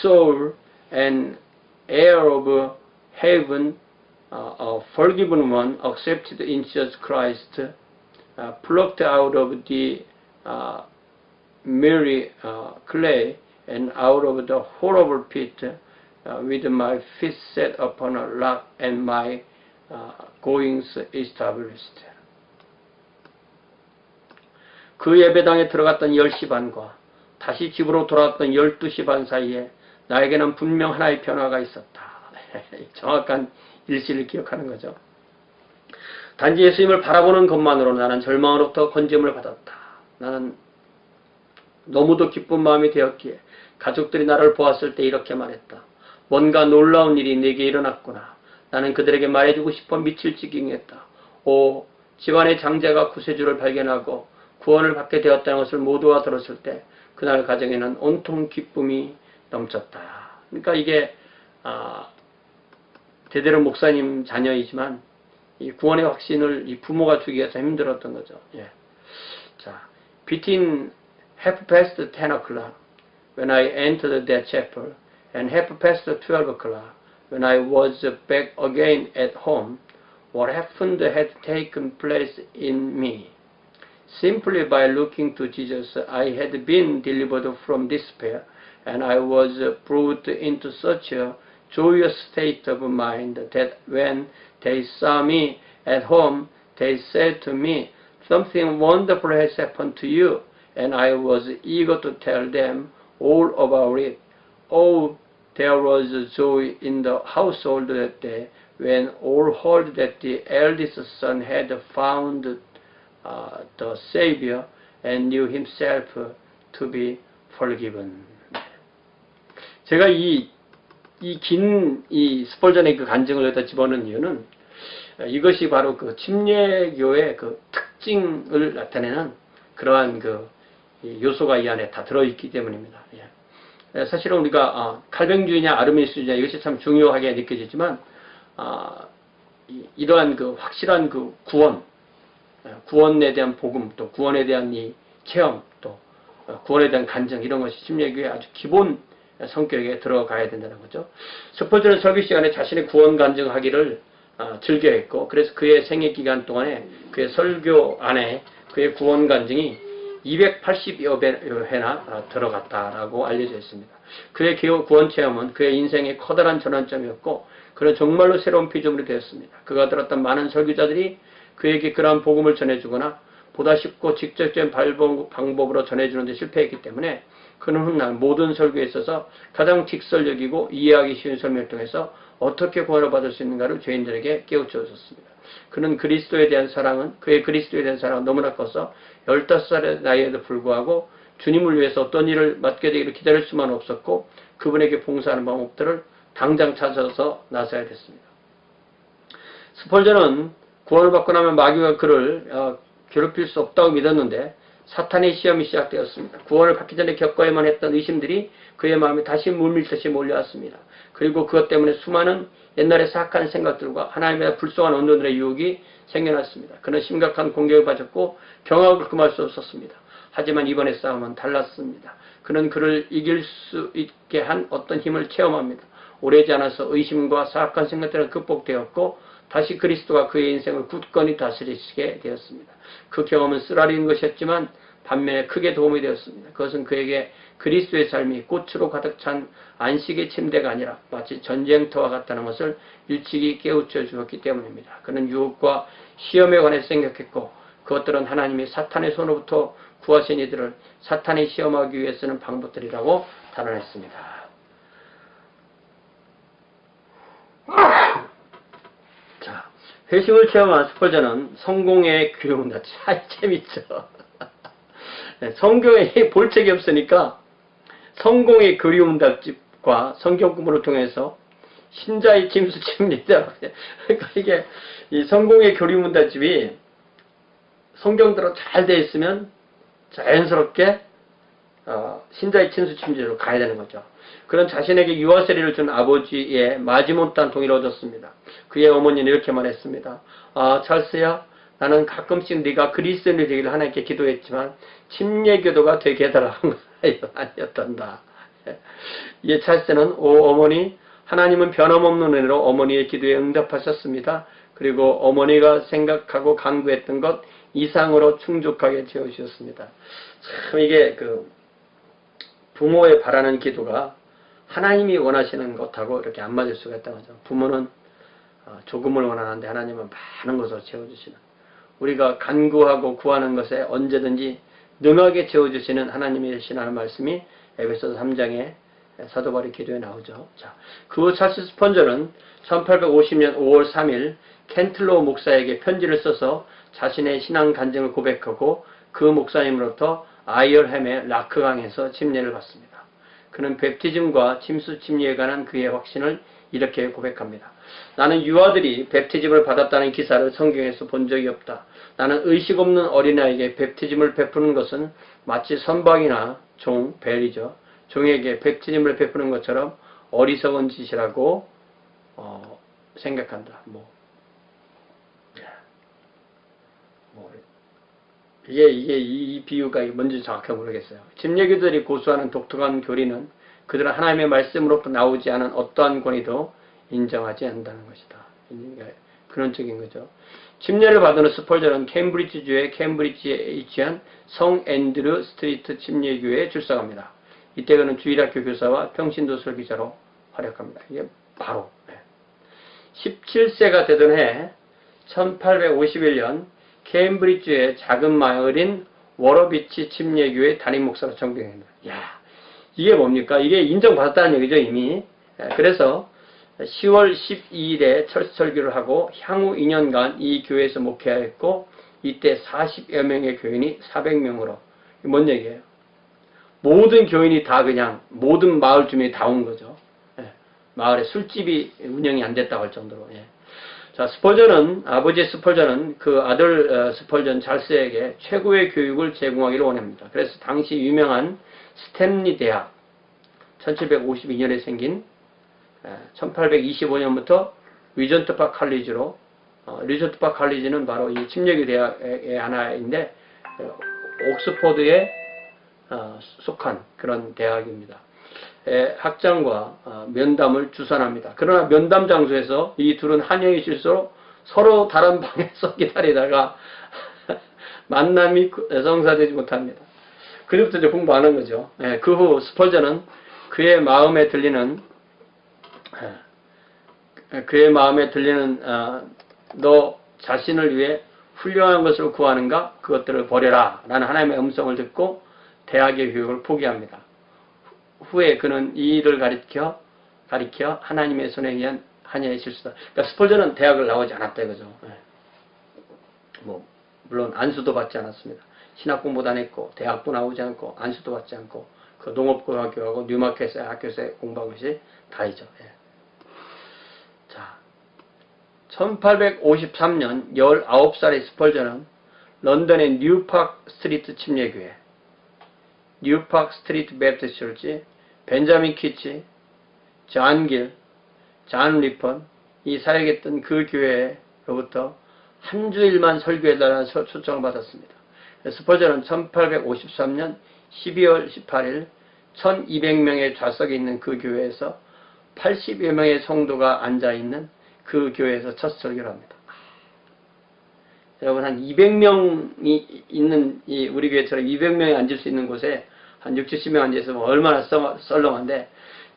Soul and heir of heaven, a forgiven one, accepted in Jesus Christ, plucked out of the miry clay and out of the horrible pit, with my feet set upon a rock and my goings established. 그 예배당에 들어갔던 10시 반과 다시 집으로 돌아왔던 12시 반 사이에 나에게는 분명 하나의 변화가 있었다. 정확한 일시를 기억하는 거죠. 단지 예수님을 바라보는 것만으로 나는 절망으로부터 건짐을 받았다. 나는 너무도 기쁜 마음이 되었기에 가족들이 나를 보았을 때 이렇게 말했다. 뭔가 놀라운 일이 내게 일어났구나. 나는 그들에게 말해주고 싶어 미칠 지경이었다. 오, 집안의 장자가 구세주를 발견하고 구원을 받게 되었다는 것을 모두가 들었을 때 그날 가정에는 온통 기쁨이 넘쳤다. 그러니까 이게 대대로 목사님 자녀이지만 이 구원의 확신을 이 부모가 주기 위해서 힘들었던 거죠. 예. 자, between 10:30 o'clock when I entered that chapel and 12:30 o'clock when I was back again at home, what happened had taken place in me. Simply by looking to Jesus, I had been delivered from despair, and I was brought into such a joyous state of mind that when they saw me at home, they said to me, "Something wonderful has happened to you," and I was eager to tell them all about it. Oh, there was joy in the household that day when all heard that the eldest son had found the Savior and knew himself to be forgiven. 제가 이 스펄전의 그 간증을 여기다 집어넣은 이유는 이것이 바로 그 침례교의 그 특징을 나타내는 그러한 그 요소가 이 안에 다 들어있기 때문입니다. 사실은 우리가 칼뱅주의냐 아르미니스주의냐 이것이 참 중요하게 느껴지지만 이러한 그 확실한 그 구원에 대한 복음, 또 구원에 대한 이 체험, 또 구원에 대한 간증, 이런 것이 침례교의 아주 기본 성격에 들어가야 된다는 거죠. 스펄전은 설교 시간에 자신의 구원 간증하기를 즐겨했고, 그래서 그의 생애 기간 동안에 그의 설교 안에 그의 구원 간증이 280여 회나 들어갔다라고 알려져 있습니다. 그의 구원 체험은 그의 인생의 커다란 전환점이었고, 그는 정말로 새로운 피조물이 되었습니다. 그가 들었던 많은 설교자들이 그에게 그러한 복음을 전해주거나 보다 쉽고 직접적인 방법으로 전해주는 데 실패했기 때문에 그는 훗날 모든 설교에 있어서 가장 직설적이고 이해하기 쉬운 설명을 통해서 어떻게 구원을 받을 수 있는가를 죄인들에게 깨우쳐줬습니다. 그는 그의 그리스도에 대한 사랑은 너무나 커서 15살의 나이에도 불구하고 주님을 위해서 어떤 일을 맡게 되기를 기다릴 수만 없었고, 그분에게 봉사하는 방법들을 당장 찾아서 나서야 됐습니다. 스펄전은 구원을 받고 나면 마귀가 그를 괴롭힐 수 없다고 믿었는데 사탄의 시험이 시작되었습니다. 구원을 받기 전에 겪어야만 했던 의심들이 그의 마음에 다시 물밀듯이 몰려왔습니다. 그리고 그것 때문에 수많은 옛날의 사악한 생각들과 하나님의 불쌍한 언론들의 유혹이 생겨났습니다. 그는 심각한 공격을 받았고 경악을 금할 수 없었습니다. 하지만 이번의 싸움은 달랐습니다. 그는 그를 이길 수 있게 한 어떤 힘을 체험합니다. 오래지 않아서 의심과 사악한 생각들은 극복되었고 다시 그리스도가 그의 인생을 굳건히 다스리시게 되었습니다. 그 경험은 쓰라린 것이었지만 반면에 크게 도움이 되었습니다. 그것은 그에게 그리스도의 삶이 꽃으로 가득 찬 안식의 침대가 아니라 마치 전쟁터와 같다는 것을 일찍이 깨우쳐 주었기 때문입니다. 그는 유혹과 시험에 관해 생각했고 그것들은 하나님이 사탄의 손으로부터 구하신 이들을 사탄이 시험하기 위해 쓰는 방법들이라고 단언했습니다. 자, 회심을 체험한 스펄전은 성공의 그리움다. 참 재밌죠. 성경에 볼 책이 없으니까 성공의 그리움답집과 성경 공부를 통해서 신자의 침수집입니다. 그러니까 이게 이 성공의 그리움답집이 성경대로 잘 되어 있으면 자연스럽게 신자의 침수침지로 가야 되는 거죠. 그런 자신에게 유아세례를 준 아버지의 마지못한 동의를 얻었습니다. 그의 어머니는 이렇게 말했습니다. 찰스야, 나는 가끔씩 네가 그리스도인이 되기를 하나님께 기도했지만 침례교도가 되게 해달라는 건 아니었단다. 이에 찰스는 어머니, 하나님은 변함없는 은혜로 어머니의 기도에 응답하셨습니다. 그리고 어머니가 생각하고 간구했던 것 이상으로 충족하게 채워주셨습니다. 참 이게 부모의 바라는 기도가 하나님이 원하시는 것하고 이렇게 안 맞을 수가 있다는 거죠. 부모는 조금을 원하는데 하나님은 많은 것을 채워주시는, 우리가 간구하고 구하는 것에 언제든지 능하게 채워주시는 하나님의 신하는 말씀이 에베소서 3장에 사도 바울의 기도에 나오죠. 자, 그 후 찰스 스펀저는 1850년 5월 3일 켄틀로 목사에게 편지를 써서 자신의 신앙 간증을 고백하고 그 목사님으로부터 아이얼햄의 라크강에서 침례를 받습니다. 그는 베프티즘과 침수 침례에 관한 그의 확신을 이렇게 고백합니다. 나는 유아들이 베프티즘을 받았다는 기사를 성경에서 본 적이 없다. 나는 의식 없는 어린아이에게 베프티즘을 베푸는 것은 마치 선박이나 벨이죠. 종에게 베프티즘을 베푸는 것처럼 어리석은 짓이라고 생각한다. 이 비유가 뭔지 정확하게 모르겠어요. 침례교들이 고수하는 독특한 교리는 그들은 하나님의 말씀으로부터 나오지 않은 어떠한 권위도 인정하지 않는다는 것이다. 그런 쪽인 거죠. 침례를 받은 후 스펄전은 캠브리지주의 캠브리지에 위치한 성 앤드류 스트리트 침례교회에 출석합니다. 이때 그는 주일학교 교사와 평신도 설교자로 활약합니다. 이게 바로 17세가 되던 해 1851년 케임브리지주의 작은 마을인 워러비치 침례교회 담임 목사로 청빙합니다. 야, 이게 뭡니까? 이게 인정받았다는 얘기죠, 이미. 그래서 10월 12일에 첫 설교를 하고 향후 2년간 이 교회에서 목회하였고 이때 40여 명의 교인이 400명으로. 뭔 얘기예요? 모든 교인이 다 그냥 모든 마을 주민이 다 온 거죠. 마을에 술집이 운영이 안 됐다고 할 정도로. 자, 스펄전은 아버지 스펄전은 그 아들 스펄전 잘스에게 최고의 교육을 제공하기를 원합니다. 그래서 당시 유명한 스탠리 대학 1752년에 생긴 1825년부터 리전트파 칼리지로 리전트파 칼리지는 바로 이 침례교 대학의 하나인데 옥스포드에 속한 그런 대학입니다. 학장과 면담을 주선합니다. 그러나 면담 장소에서 이 둘은 한여의 실수로 서로 다른 방에서 기다리다가 만남이 성사되지 못합니다. 그때부터 이제 공부 안 한 거죠. 그 후 스펄전은 그의 마음에 들리는 너 자신을 위해 훌륭한 것을 구하는가? 그것들을 버려라 라는 하나님의 음성을 듣고 대학의 교육을 포기합니다. 후에 그는 이 일을 가리켜 하나님의 손에 의한 한여의 실수다. 그러니까 스펄전은 대학을 나오지 않았다 이거죠. 물론 안수도 받지 않았습니다. 신학 공부도 안 했고 대학도 나오지 않고 안수도 받지 않고 그 농업고등학교하고 뉴마켓의 학교에서 공부한 것이 다이죠. 자, 1853년 19살의 스펄전은 런던의 뉴파크 스트리트 침례교회, 뉴파크 스트리트 베프티스트 처치, 벤자민 키치, 존 길, 존 리펀, 이 사역했던 그 교회로부터 한 주일만 설교해달라는 초청을 받았습니다. 스펄전은 1853년 12월 18일 1200명의 좌석에 있는 그 교회에서 80여 명의 성도가 앉아있는 그 교회에서 첫 설교를 합니다. 여러분, 한 200명이 있는 우리 교회처럼 200명이 앉을 수 있는 곳에 한 60, 70명 앉아있으면 얼마나 썰렁한데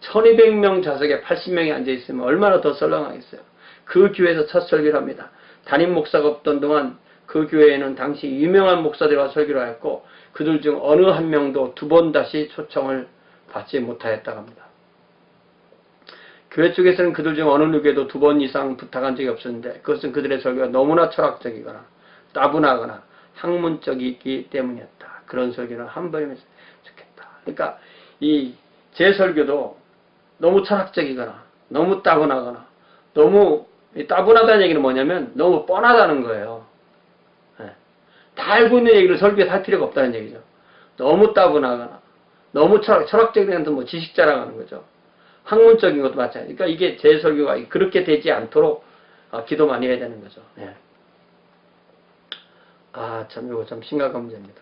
1200명 좌석에 80명이 앉아있으면 얼마나 더 썰렁하겠어요. 그 교회에서 첫 설교를 합니다. 담임 목사가 없던 동안 그 교회에는 당시 유명한 목사들과 설교를 하였고 그들 중 어느 한 명도 두 번 다시 초청을 받지 못하였다고 합니다. 교회 쪽에서는 그들 중 어느 누구에도 두 번 이상 부탁한 적이 없었는데 그것은 그들의 설교가 너무나 철학적이거나 따분하거나 학문적이기 때문이었다. 그런 설교는 한 번이면 좋겠다. 그러니까 제 설교도 너무 철학적이거나 너무 따분하거나 너무 따분하다는 얘기는 뭐냐면 너무 뻔하다는 거예요. 다 알고 있는 얘기를 설교에 할 필요가 없다는 얘기죠. 너무 따분하거나 너무 철학적인 뭐 지식 자랑하는 거죠. 학문적인 것도 마찬가지. 그러니까 이게 제 설교가 그렇게 되지 않도록 기도 많이 해야 되는 거죠. 참 이거 참 심각한 문제입니다.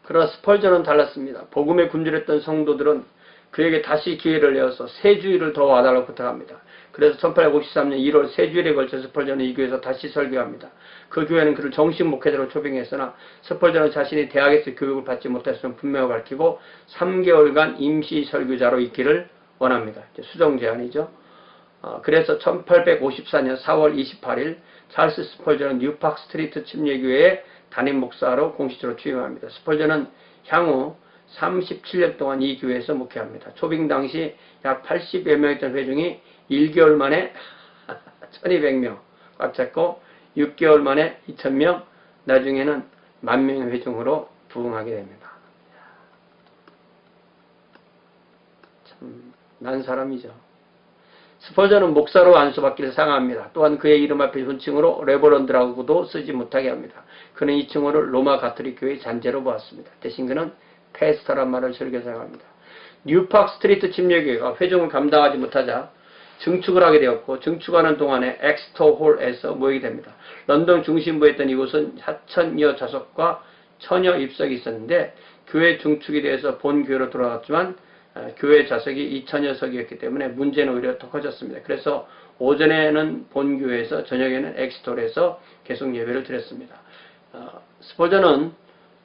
그러나 스펄전은 달랐습니다. 복음에 굶주렸던 성도들은 그에게 다시 기회를 내어서 세 주일을 더 와달라고 부탁합니다. 그래서 1853년 1월 세 주일에 걸쳐 스펄전은 이 교회에서 다시 설교합니다. 그 교회는 그를 정식 목회자로 초빙했으나 스펄전은 자신이 대학에서 교육을 받지 못했음을 분명히 밝히고 3개월간 임시 설교자로 있기를 원합니다. 수정 제안이죠. 그래서 1854년 4월 28일 찰스 스펄전은 뉴파크 스트리트 침례교회의 담임 목사로 공식적으로 취임합니다. 스펄전은 향후 37년 동안 이 교회에서 목회합니다. 초빙 당시 약 80여 명이었던 회중이 1개월 만에 1200명 꽉 찼고 6개월 만에 2000명, 나중에는 10,000명의 회중으로 부흥하게 됩니다. 참 난 사람이죠. 스펄전은 목사로 안수받기를 상합니다. 또한 그의 이름 앞에 훈칭으로 레버런드라고도 쓰지 못하게 합니다. 그는 이 칭호를 로마 가톨릭 교회의 잔재로 보았습니다. 대신 그는 패스터란 말을 즐겨 사용합니다. 뉴파크 스트리트 침례교회가 회중을 감당하지 못하자 증축을 하게 되었고 증축하는 동안에 엑스터 홀에서 모이게 됩니다. 런던 중심부에 있던 이곳은 4,000여 좌석과 1,000여 입석이 있었는데 교회 증축에 대해서 본 교회로 돌아갔지만 교회 좌석이 2000여 석이었기 때문에 문제는 오히려 더 커졌습니다. 그래서 오전에는 본교회에서 저녁에는 엑스톨에서 계속 예배를 드렸습니다. 스펄전은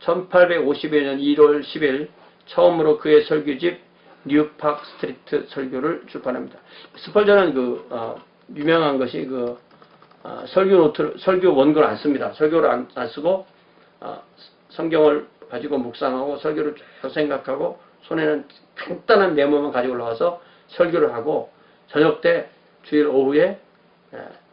1850여 년 1월 10일 처음으로 그의 설교집 뉴팍 스트리트 설교를 출판합니다. 스펄전은 유명한 것이 설교 노트, 설교 원고를 안 씁니다. 설교를 안 쓰고 성경을 가지고 묵상하고 설교를 쭉 생각하고 손에는 간단한 메모만 가지고 올라와서 설교를 하고 저녁 때 주일 오후에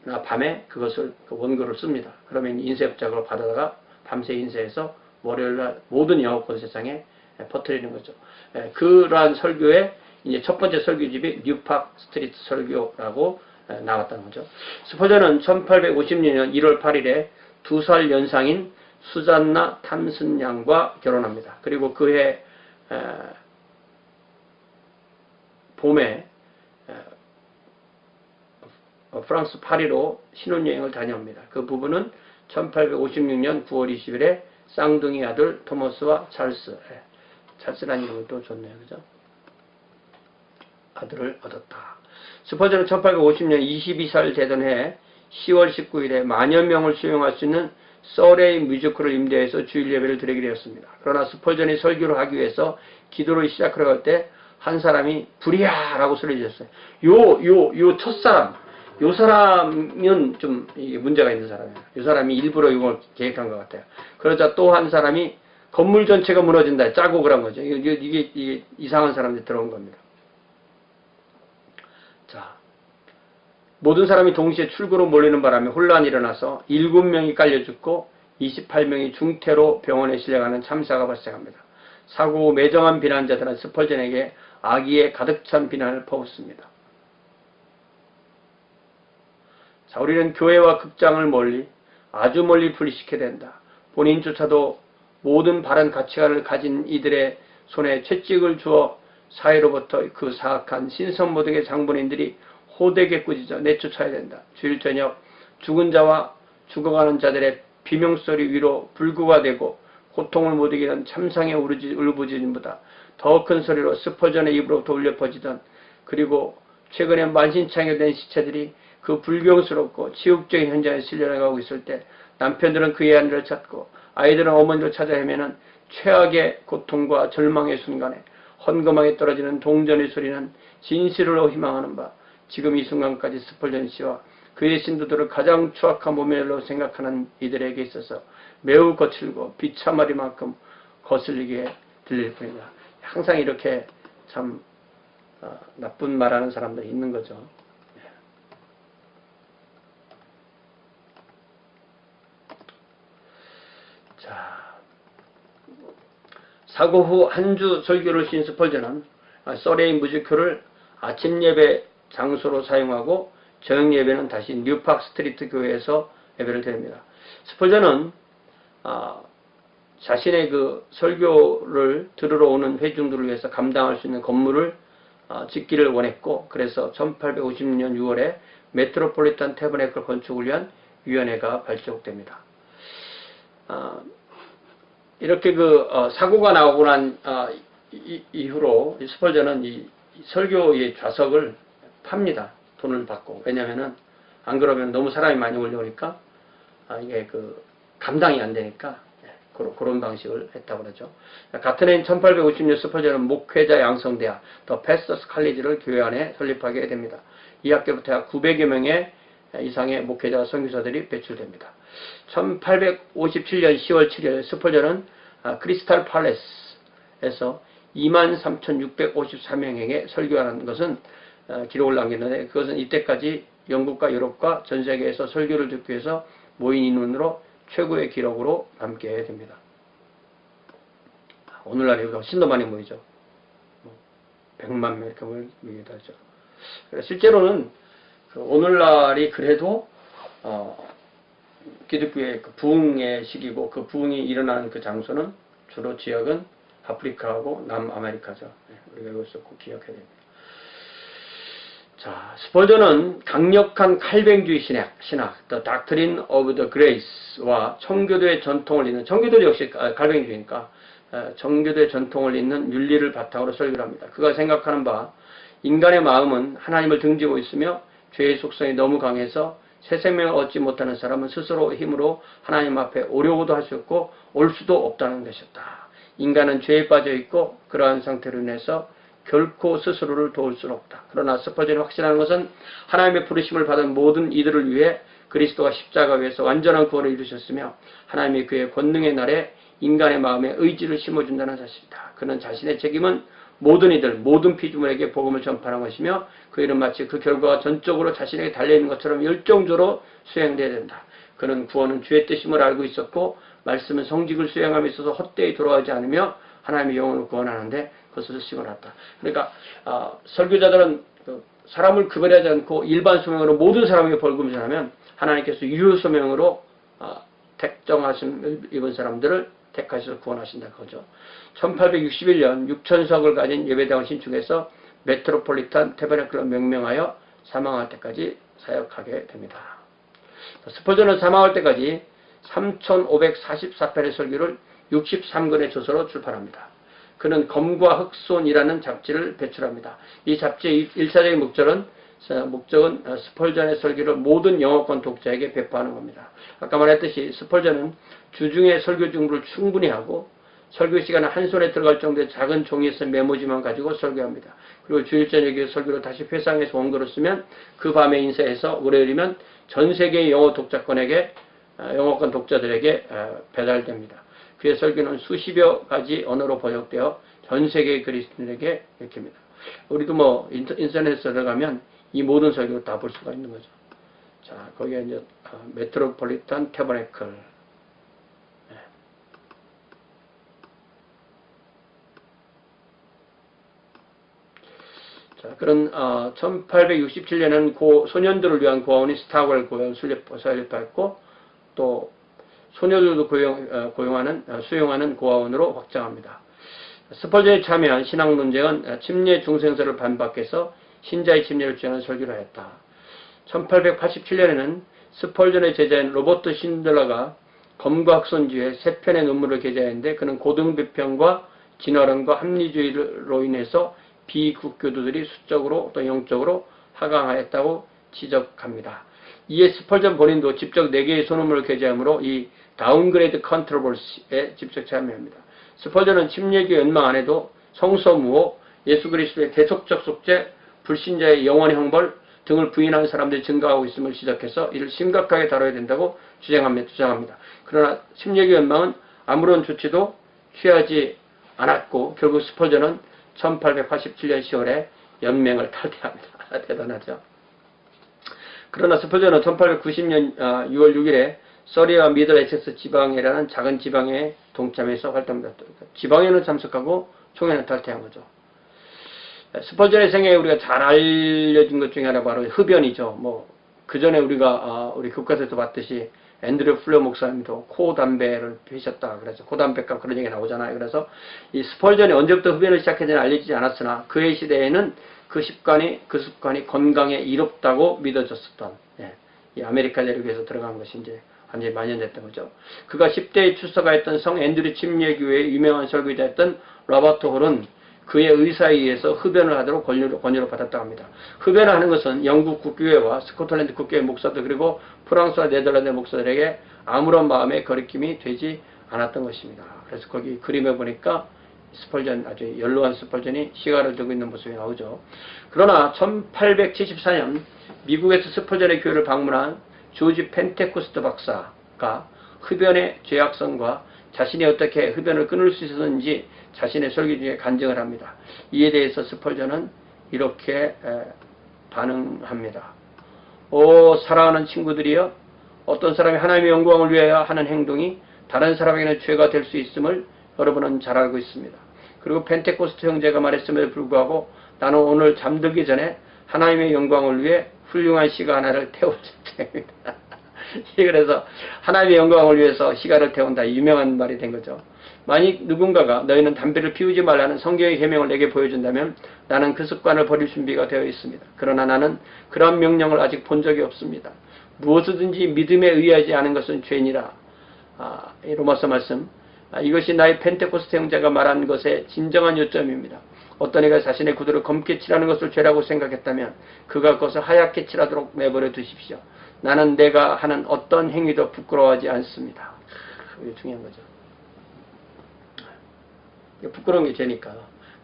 나 밤에 그것을 원고를 씁니다. 그러면 인쇄업작으로 받아다가 밤새 인쇄해서 월요일날 모든 영어권 세상에 퍼뜨리는 거죠. 그러한 설교의 이제 첫 번째 설교집이 뉴팍 스트리트 설교라고 나왔다는 거죠. 스펄전은 1856년 1월 8일에 2살 연상인 수잔나 탐슨 양과 결혼합니다. 그리고 그해 봄에 프랑스 파리로 신혼여행을 다녀옵니다. 그 부부는 1856년 9월 20일에 쌍둥이 아들 토머스와 찰스라는 이름은 또 좋네요. 그죠? 아들을 얻었다. 스펄전은 1850년 22살 되던 해 10월 19일에 만여 명을 수용할 수 있는 서레이 뮤지컬을 임대해서 주일 예배를 드리게 되었습니다. 그러나 스펄전이 설교를 하기 위해서 기도를 시작하려고 할 때 한 사람이 불이야! 라고 소리를 질렀어요. 요 첫사람, 요 사람은 좀 문제가 있는 사람이에요. 요 사람이 일부러 이걸 계획한 것 같아요. 그러자 또 한 사람이 건물 전체가 무너진다. 짜고 그런 거죠. 이게 이상한 사람들이 들어온 겁니다. 자, 모든 사람이 동시에 출구로 몰리는 바람에 혼란이 일어나서 7명이 깔려 죽고 28명이 중태로 병원에 실려가는 참사가 발생합니다. 사고 후 매정한 비난자들은 스펄전에게 악의에 가득 찬 비난을 퍼붓습니다. 자, 우리는 교회와 극장을 아주 멀리 분리시켜야 된다. 본인조차도 모든 바른 가치관을 가진 이들의 손에 채찍을 주어 사회로부터 그 사악한 신선모독의 장본인들이 호되게 꾸짖어 내쫓아야 된다. 주일 저녁 죽은 자와 죽어가는 자들의 비명소리 위로 불구가 되고 고통을 못 이기던 참상의 울부짖음보다 더 큰 소리로 스펄전의 입으로부터 울려 퍼지던, 그리고 최근에 만신창이된 시체들이 그 불경스럽고 지옥적인 현장에 실려나가고 있을 때 남편들은 그의 아내를 찾고 아이들은 어머니를 찾아 헤매는 최악의 고통과 절망의 순간에 헌금하게 떨어지는 동전의 소리는 진실로 희망하는 바, 지금 이 순간까지 스펄전 씨와 그의 신도들을 가장 추악한 모멸로 생각하는 이들에게 있어서 매우 거칠고 비참하리만큼 거슬리게 들릴 뿐이다. 항상 이렇게 참 나쁜 말하는 사람들이 있는 거죠. 자, 사고 후 한 주 설교를 쉰 스펄전은 서레이 뮤지컬을 아침 예배 장소로 사용하고 저녁 예배는 다시 뉴팍 스트리트 교회에서 예배를 드립니다. 스펄전은 자신의 그 설교를 들으러 오는 회중들을 위해서 감당할 수 있는 건물을 짓기를 원했고, 그래서 1856년 6월에 메트로폴리탄 태버네클 건축을 위한 위원회가 발족됩니다. 이렇게 사고가 나오고 난 이후로 스펄전은 이 설교의 좌석을 팝니다. 돈을 받고. 왜냐면은 안 그러면 너무 사람이 많이 올려오니까 이게 감당이 안 되니까 그런 방식을 했다고 그러죠. 같은 해인 1850년 스펄전은 목회자 양성대학 더 패스터스 칼리지를 교회 안에 설립하게 됩니다. 이 학교부터 약 900여 명의 이상의 목회자 선교사들이 배출됩니다. 1857년 10월 7일 스펄전은 크리스탈 팔레스에서 23,654명에게 설교하는 것은 기록을 남겼는데, 그것은 이때까지 영국과 유럽과 전 세계에서 설교를 듣기 위해서 모인 인원으로 최고의 기록으로 남게 됩니다. 오늘날 여기가 훨씬 더 많이 모이죠. 100만 명 이렇게 모이기도 하죠. 실제로는 오늘날이 그래도 기독교의 부흥의 시기고, 그 부흥이 일어나는 그 장소는 주로 지역은 아프리카하고 남아메리카죠. 우리가 이것을 꼭 기억해야 됩니다. 자, 스펄전은 강력한 칼뱅주의 신학, The Doctrine of the Grace와 청교도의 전통을 잇는, 청교도도 역시 칼뱅주의니까 정교대 전통을 잇는 윤리를 바탕으로 설교를 합니다. 그가 생각하는 바 인간의 마음은 하나님을 등지고 있으며 죄의 속성이 너무 강해서 새 생명을 얻지 못하는 사람은 스스로 힘으로 하나님 앞에 오려고도 할 수 없고 올 수도 없다는 것이었다. 인간은 죄에 빠져 있고 그러한 상태로 인해서 결코 스스로를 도울 수는 없다. 그러나 스펄전이 확신하는 것은 하나님의 부르심을 받은 모든 이들을 위해 그리스도가 십자가 위에서 완전한 구원을 이루셨으며 하나님이 그의 권능의 날에 인간의 마음에 의지를 심어준다는 사실이다. 그는 자신의 책임은 모든 이들, 모든 피조물에게 복음을 전파하는 것이며 그 일은 마치 그 결과가 전적으로 자신에게 달려있는 것처럼 열정적으로 수행되어야 된다. 그는 구원은 주의 뜻임을 알고 있었고 말씀은 성직을 수행함에 있어서 헛되이 돌아가지 않으며 하나님의 영혼을 구원하는데 그것을 시원하다. 그러니까 설교자들은 사람을 구별하지 않고 일반 소명으로 모든 사람에게 벌금을 전하면 하나님께서 유효 소명으로 택정하심 입은 사람들을 택하셔서 구원하신다 그거죠. 1861년 6,000석을 가진 예배당을 신축해서 메트로폴리탄 태버나클로 명명하여 사망할 때까지 사역하게 됩니다. 스펄전은 사망할 때까지 3,544편의 설교를 63권의 저서로 출판합니다. 그는 검과 흑손이라는 잡지를 배출합니다. 이 잡지의 일차적인 목적은 스펄전의 설교를 모든 영어권 독자에게 배포하는 겁니다. 아까 말했듯이 스펄전은 주중에 설교 준비를 충분히 하고 설교 시간은 한 손에 들어갈 정도의 작은 종이에 쓴 메모지만 가지고 설교합니다. 그리고 주일 저녁에 설교를 다시 회상해서 원고를 쓰면 그 밤에 인쇄해서 월요일이면 전 세계의 영어권 독자들에게 배달됩니다. 그의 설교는 수십여 가지 언어로 번역되어 전 세계의 그리스도인에게 읽힙니다. 우리도 인터넷에 들어가면 이 모든 설교를 다 볼 수가 있는 거죠. 자, 거기에 이제 메트로폴리탄 태버나클. 자, 그런 1867년에는 소년들을 위한 고아원이 스타월 고아원 설립했고 또 소녀들도 수용하는 고아원으로 확장합니다. 스펄전이 참여한 신학 논쟁은 침례 중생설을 반박해서 신자의 침례를 주장하는 설교를 하였다. 1887년에는 스펄전의 제자인 로버트 신들러가 검과 흑손주의 세 편의 논문을 게재했는데 그는 고등비평과 진화론과 합리주의로 인해서 비국교도들이 수적으로 또 영적으로 하강하였다고 지적합니다. 이에 스펄전 본인도 직접 4개의 소논문을 게재하므로 이 다운그레이드 컨트로버시에 직접 참여합니다. 스펄전은 침례교 연망 안에도 성서무호, 예수 그리스도의 대속적 속죄, 불신자의 영원의 형벌 등을 부인하는 사람들이 증가하고 있음을 지적해서 이를 심각하게 다뤄야 된다고 주장합니다. 그러나 침례교 연망은 아무런 조치도 취하지 않았고 결국 스펄전은 1887년 10월에 연맹을 탈퇴합니다. 대단하죠. 그러나 스펄전은 1890년 6월 6일에 서리와 미들 에세스 지방이라는 작은 지방에 동참해서 활동합니다. 지방에는 참석하고 총회는 탈퇴한 거죠. 스펄전의 생애에 우리가 잘 알려진 것 중에 하나 바로 흡연이죠. 그 전에 우리가 우리 교과서에서 봤듯이 앤드류 플러 목사님도 코 담배를 피셨다. 그래서 코 담배값 그런 얘기가 나오잖아요. 그래서 이 스펄전이 언제부터 흡연을 시작했는지 알려지지 않았으나 그의 시대에는 그 습관이 건강에 이롭다고 믿어졌었던 이 아메리카 대륙에서 들어간 것이 이제 완전히 만연됐던 거죠. 그가 10대에 출석하였던 성 앤드류 침례교회의 유명한 설교자였던 로버트 홀은 그의 의사에 의해서 흡연을 하도록 권유를 받았다고 합니다. 흡연을 하는 것은 영국 국교회와 스코틀랜드 국교회 목사들 그리고 프랑스와 네덜란드 목사들에게 아무런 마음의 거리낌이 되지 않았던 것입니다. 그래서 거기 그림에 보니까 스펄전, 아주 연로한 스펄전이 시가를 들고 있는 모습이 나오죠. 그러나 1874년 미국에서 스펄전의 교회를 방문한 조지 펜테코스트 박사가 흡연의 죄악성과 자신이 어떻게 흡연을 끊을 수 있었는지 자신의 설교 중에 간증을 합니다. 이에 대해서 스펄전은 이렇게 반응합니다. 오 사랑하는 친구들이여, 어떤 사람이 하나님의 영광을 위하여 하는 행동이 다른 사람에게는 죄가 될 수 있음을 여러분은 잘 알고 있습니다. 그리고 펜테코스트 형제가 말했음에도 불구하고 나는 오늘 잠들기 전에 하나님의 영광을 위해 훌륭한 시가 하나를 태울 예정입니다. 그래서 하나님의 영광을 위해서 시가를 태운다, 유명한 말이 된 거죠. 만약 누군가가 너희는 담배를 피우지 말라는 성경의 계명을 내게 보여준다면 나는 그 습관을 버릴 준비가 되어 있습니다. 그러나 나는 그런 명령을 아직 본 적이 없습니다. 무엇이든지 믿음에 의하지 않은 것은 죄니라. 이 로마서 말씀 이것이 나의 펜테코스테 형제가 말한 것의 진정한 요점입니다. 어떤 이가 자신의 구두를 검게 칠하는 것을 죄라고 생각했다면 그가 그것을 하얗게 칠하도록 내버려 두십시오. 나는 내가 하는 어떤 행위도 부끄러워하지 않습니다. 이게 중요한 거죠. 부끄러운 게 죄니까.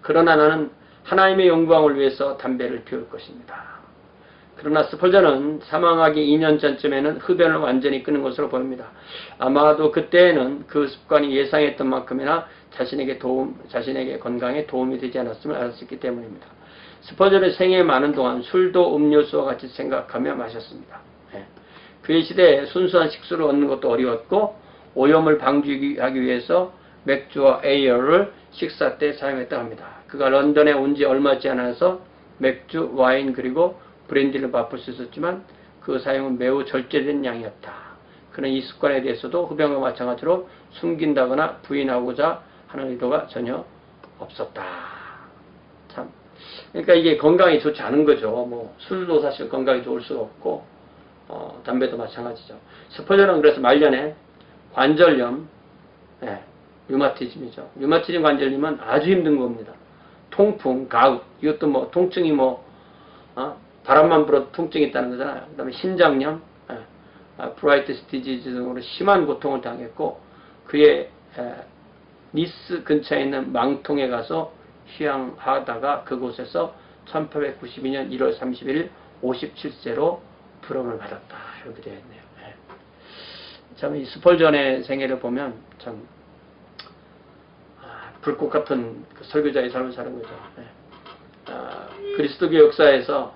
그러나 나는 하나님의 영광을 위해서 담배를 피울 것입니다. 그러나 스펄전은 사망하기 2년 전쯤에는 흡연을 완전히 끊은 것으로 보입니다. 아마도 그때에는 그 습관이 예상했던 만큼이나 자신에게 건강에 도움이 되지 않았음을 알았기 때문입니다. 스펄전의 생애 많은 동안 술도 음료수와 같이 생각하며 마셨습니다. 그의 시대에 순수한 식수를 얻는 것도 어려웠고 오염을 방지하기 위해서 맥주와 에이어를 식사 때 사용했다고 합니다. 그가 런던에 온 지 얼마 지 않아서 맥주, 와인 그리고 브랜디를 맛볼 수 있었지만 그 사용은 매우 절제된 양이었다. 그는 이 습관에 대해서도 흡연과 마찬가지로 숨긴다거나 부인하고자 하는 의도가 전혀 없었다. 참, 그러니까 이게 건강에 좋지 않은 거죠. 뭐 술도 사실 건강에 좋을 수가 없고 담배도 마찬가지죠. 스펄전은 그래서 말년에 관절염, 류마티즘이죠. 류마티즘 관절염은 아주 힘든 겁니다. 통풍, 가웃, 이것도 뭐 통증이 바람만 불어도 통증이 있다는 거잖아요. 그 다음에 심장염, 브라이트스 디지즈 등으로 심한 고통을 당했고 그의 니스 근처에 있는 망통에 가서 휴양하다가 그곳에서 1892년 1월 31일 57세로 부름을 받았다. 이렇게 되어 있네요. 참 이 스펄전의 생애를 보면 참 불꽃 같은 그 설교자의 삶을 사는 거죠. 그리스도교 역사에서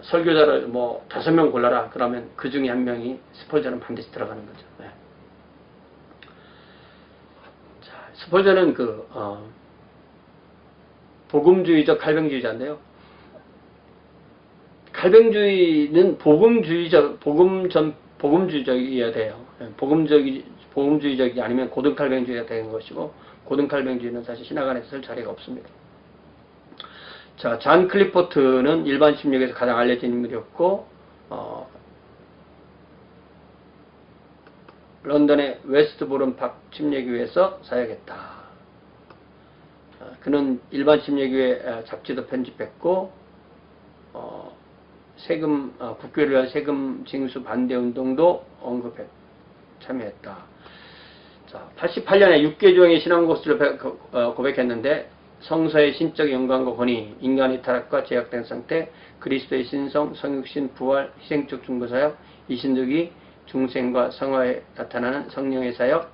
설교자를 5명 골라라. 그러면 그 중에 한 명이 스펄전은 반드시 들어가는 거죠. 자, 스펄전은 복음주의적 칼뱅주의자인데요. 칼뱅주의는 복음주의적이어야 돼요. 복음주의적이 아니면 고등칼뱅주의가 되는 것이고 고등칼뱅주의는 사실 신학 안에서 쓸 자리가 없습니다. 자, 잔 클리포트는 일반 침략에서 가장 알려진 인물이었고 런던의 웨스트보른 박 침례교회에서 사역했다. 그는 일반 침례교회 잡지도 편집했고 국교를 위한 세금 징수 반대 운동도 참여했다. 자, 88년에 6개종의 신앙 고수를 고백했는데 성서의 신적 영광과 권위, 인간의 타락과 제약된 상태, 그리스도의 신성, 성육신, 부활, 희생적 중보사역, 이신득이 중생과 성화에 나타나는 성령의 사역,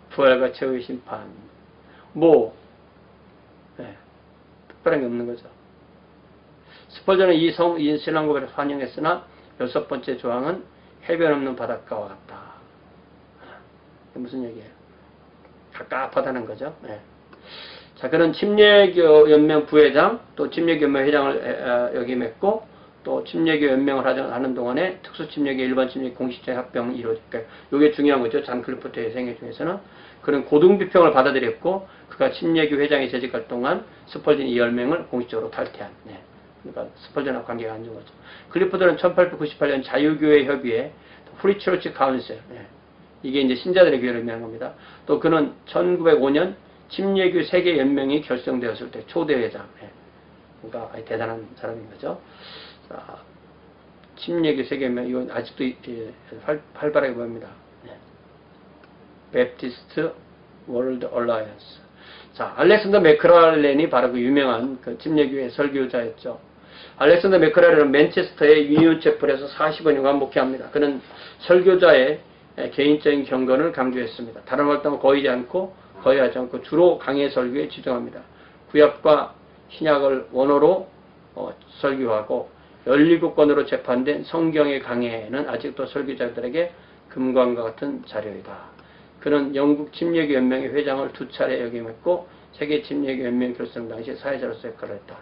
부활과 최후의 심판. 특별한 게 없는 거죠. 스펄전은 이 신앙 고백을 환영했으나 6번째 조항은 해변 없는 바닷가와 같다. 무슨 얘기예요? 갑갑하다는 거죠. 자, 그는 침례교 연맹 부회장, 또 침례교 연맹 회장을 역임했고, 또 침례교 연맹을 하는 동안에 특수침례교, 일반 침례교 공식적 합병이 이루어졌고, 이게 중요한 거죠. 잔 클리포트의 생애 중에서는. 그는 고등비평을 받아들였고, 그가 침례교 회장에 재직할 동안 스펄전이 이 연맹을 공식적으로 탈퇴한. 그러니까 스펄전하고 관계가 안 좋은 거죠. 클리포트는 1898년 자유교회 협의회, 프리 처치 카운슬, 이게 이제 신자들의 교회를 의미하는 겁니다. 또 그는 1905년 침례교 세계 연맹이 결성되었을 때 초대회장. 그러니까 대단한 사람인 거죠. 자, 침례교 세계 연맹, 이건 아직도 활발하게 보입니다. 베프티스트 월드 얼라이언스. 자, 알렉산더 맥크랄렌이 바로 그 유명한 그 침례교회 설교자였죠. 알렉산더 맥크랄렌은 맨체스터의 유니온 채플에서 40여년간 목회합니다. 그는 설교자의 개인적인 경건을 강조했습니다. 다른 활동은 거의 하지 않고 주로 강해 설교에 집중합니다. 구약과 신약을 원어로 설교하고 17권으로 재판된 성경의 강해는 아직도 설교자들에게 금광과 같은 자료이다. 그는 영국 침례교 연맹의 회장을 2차례 역임했고 세계 침례교 연맹 결성 당시 사회자로서 역할을 했다.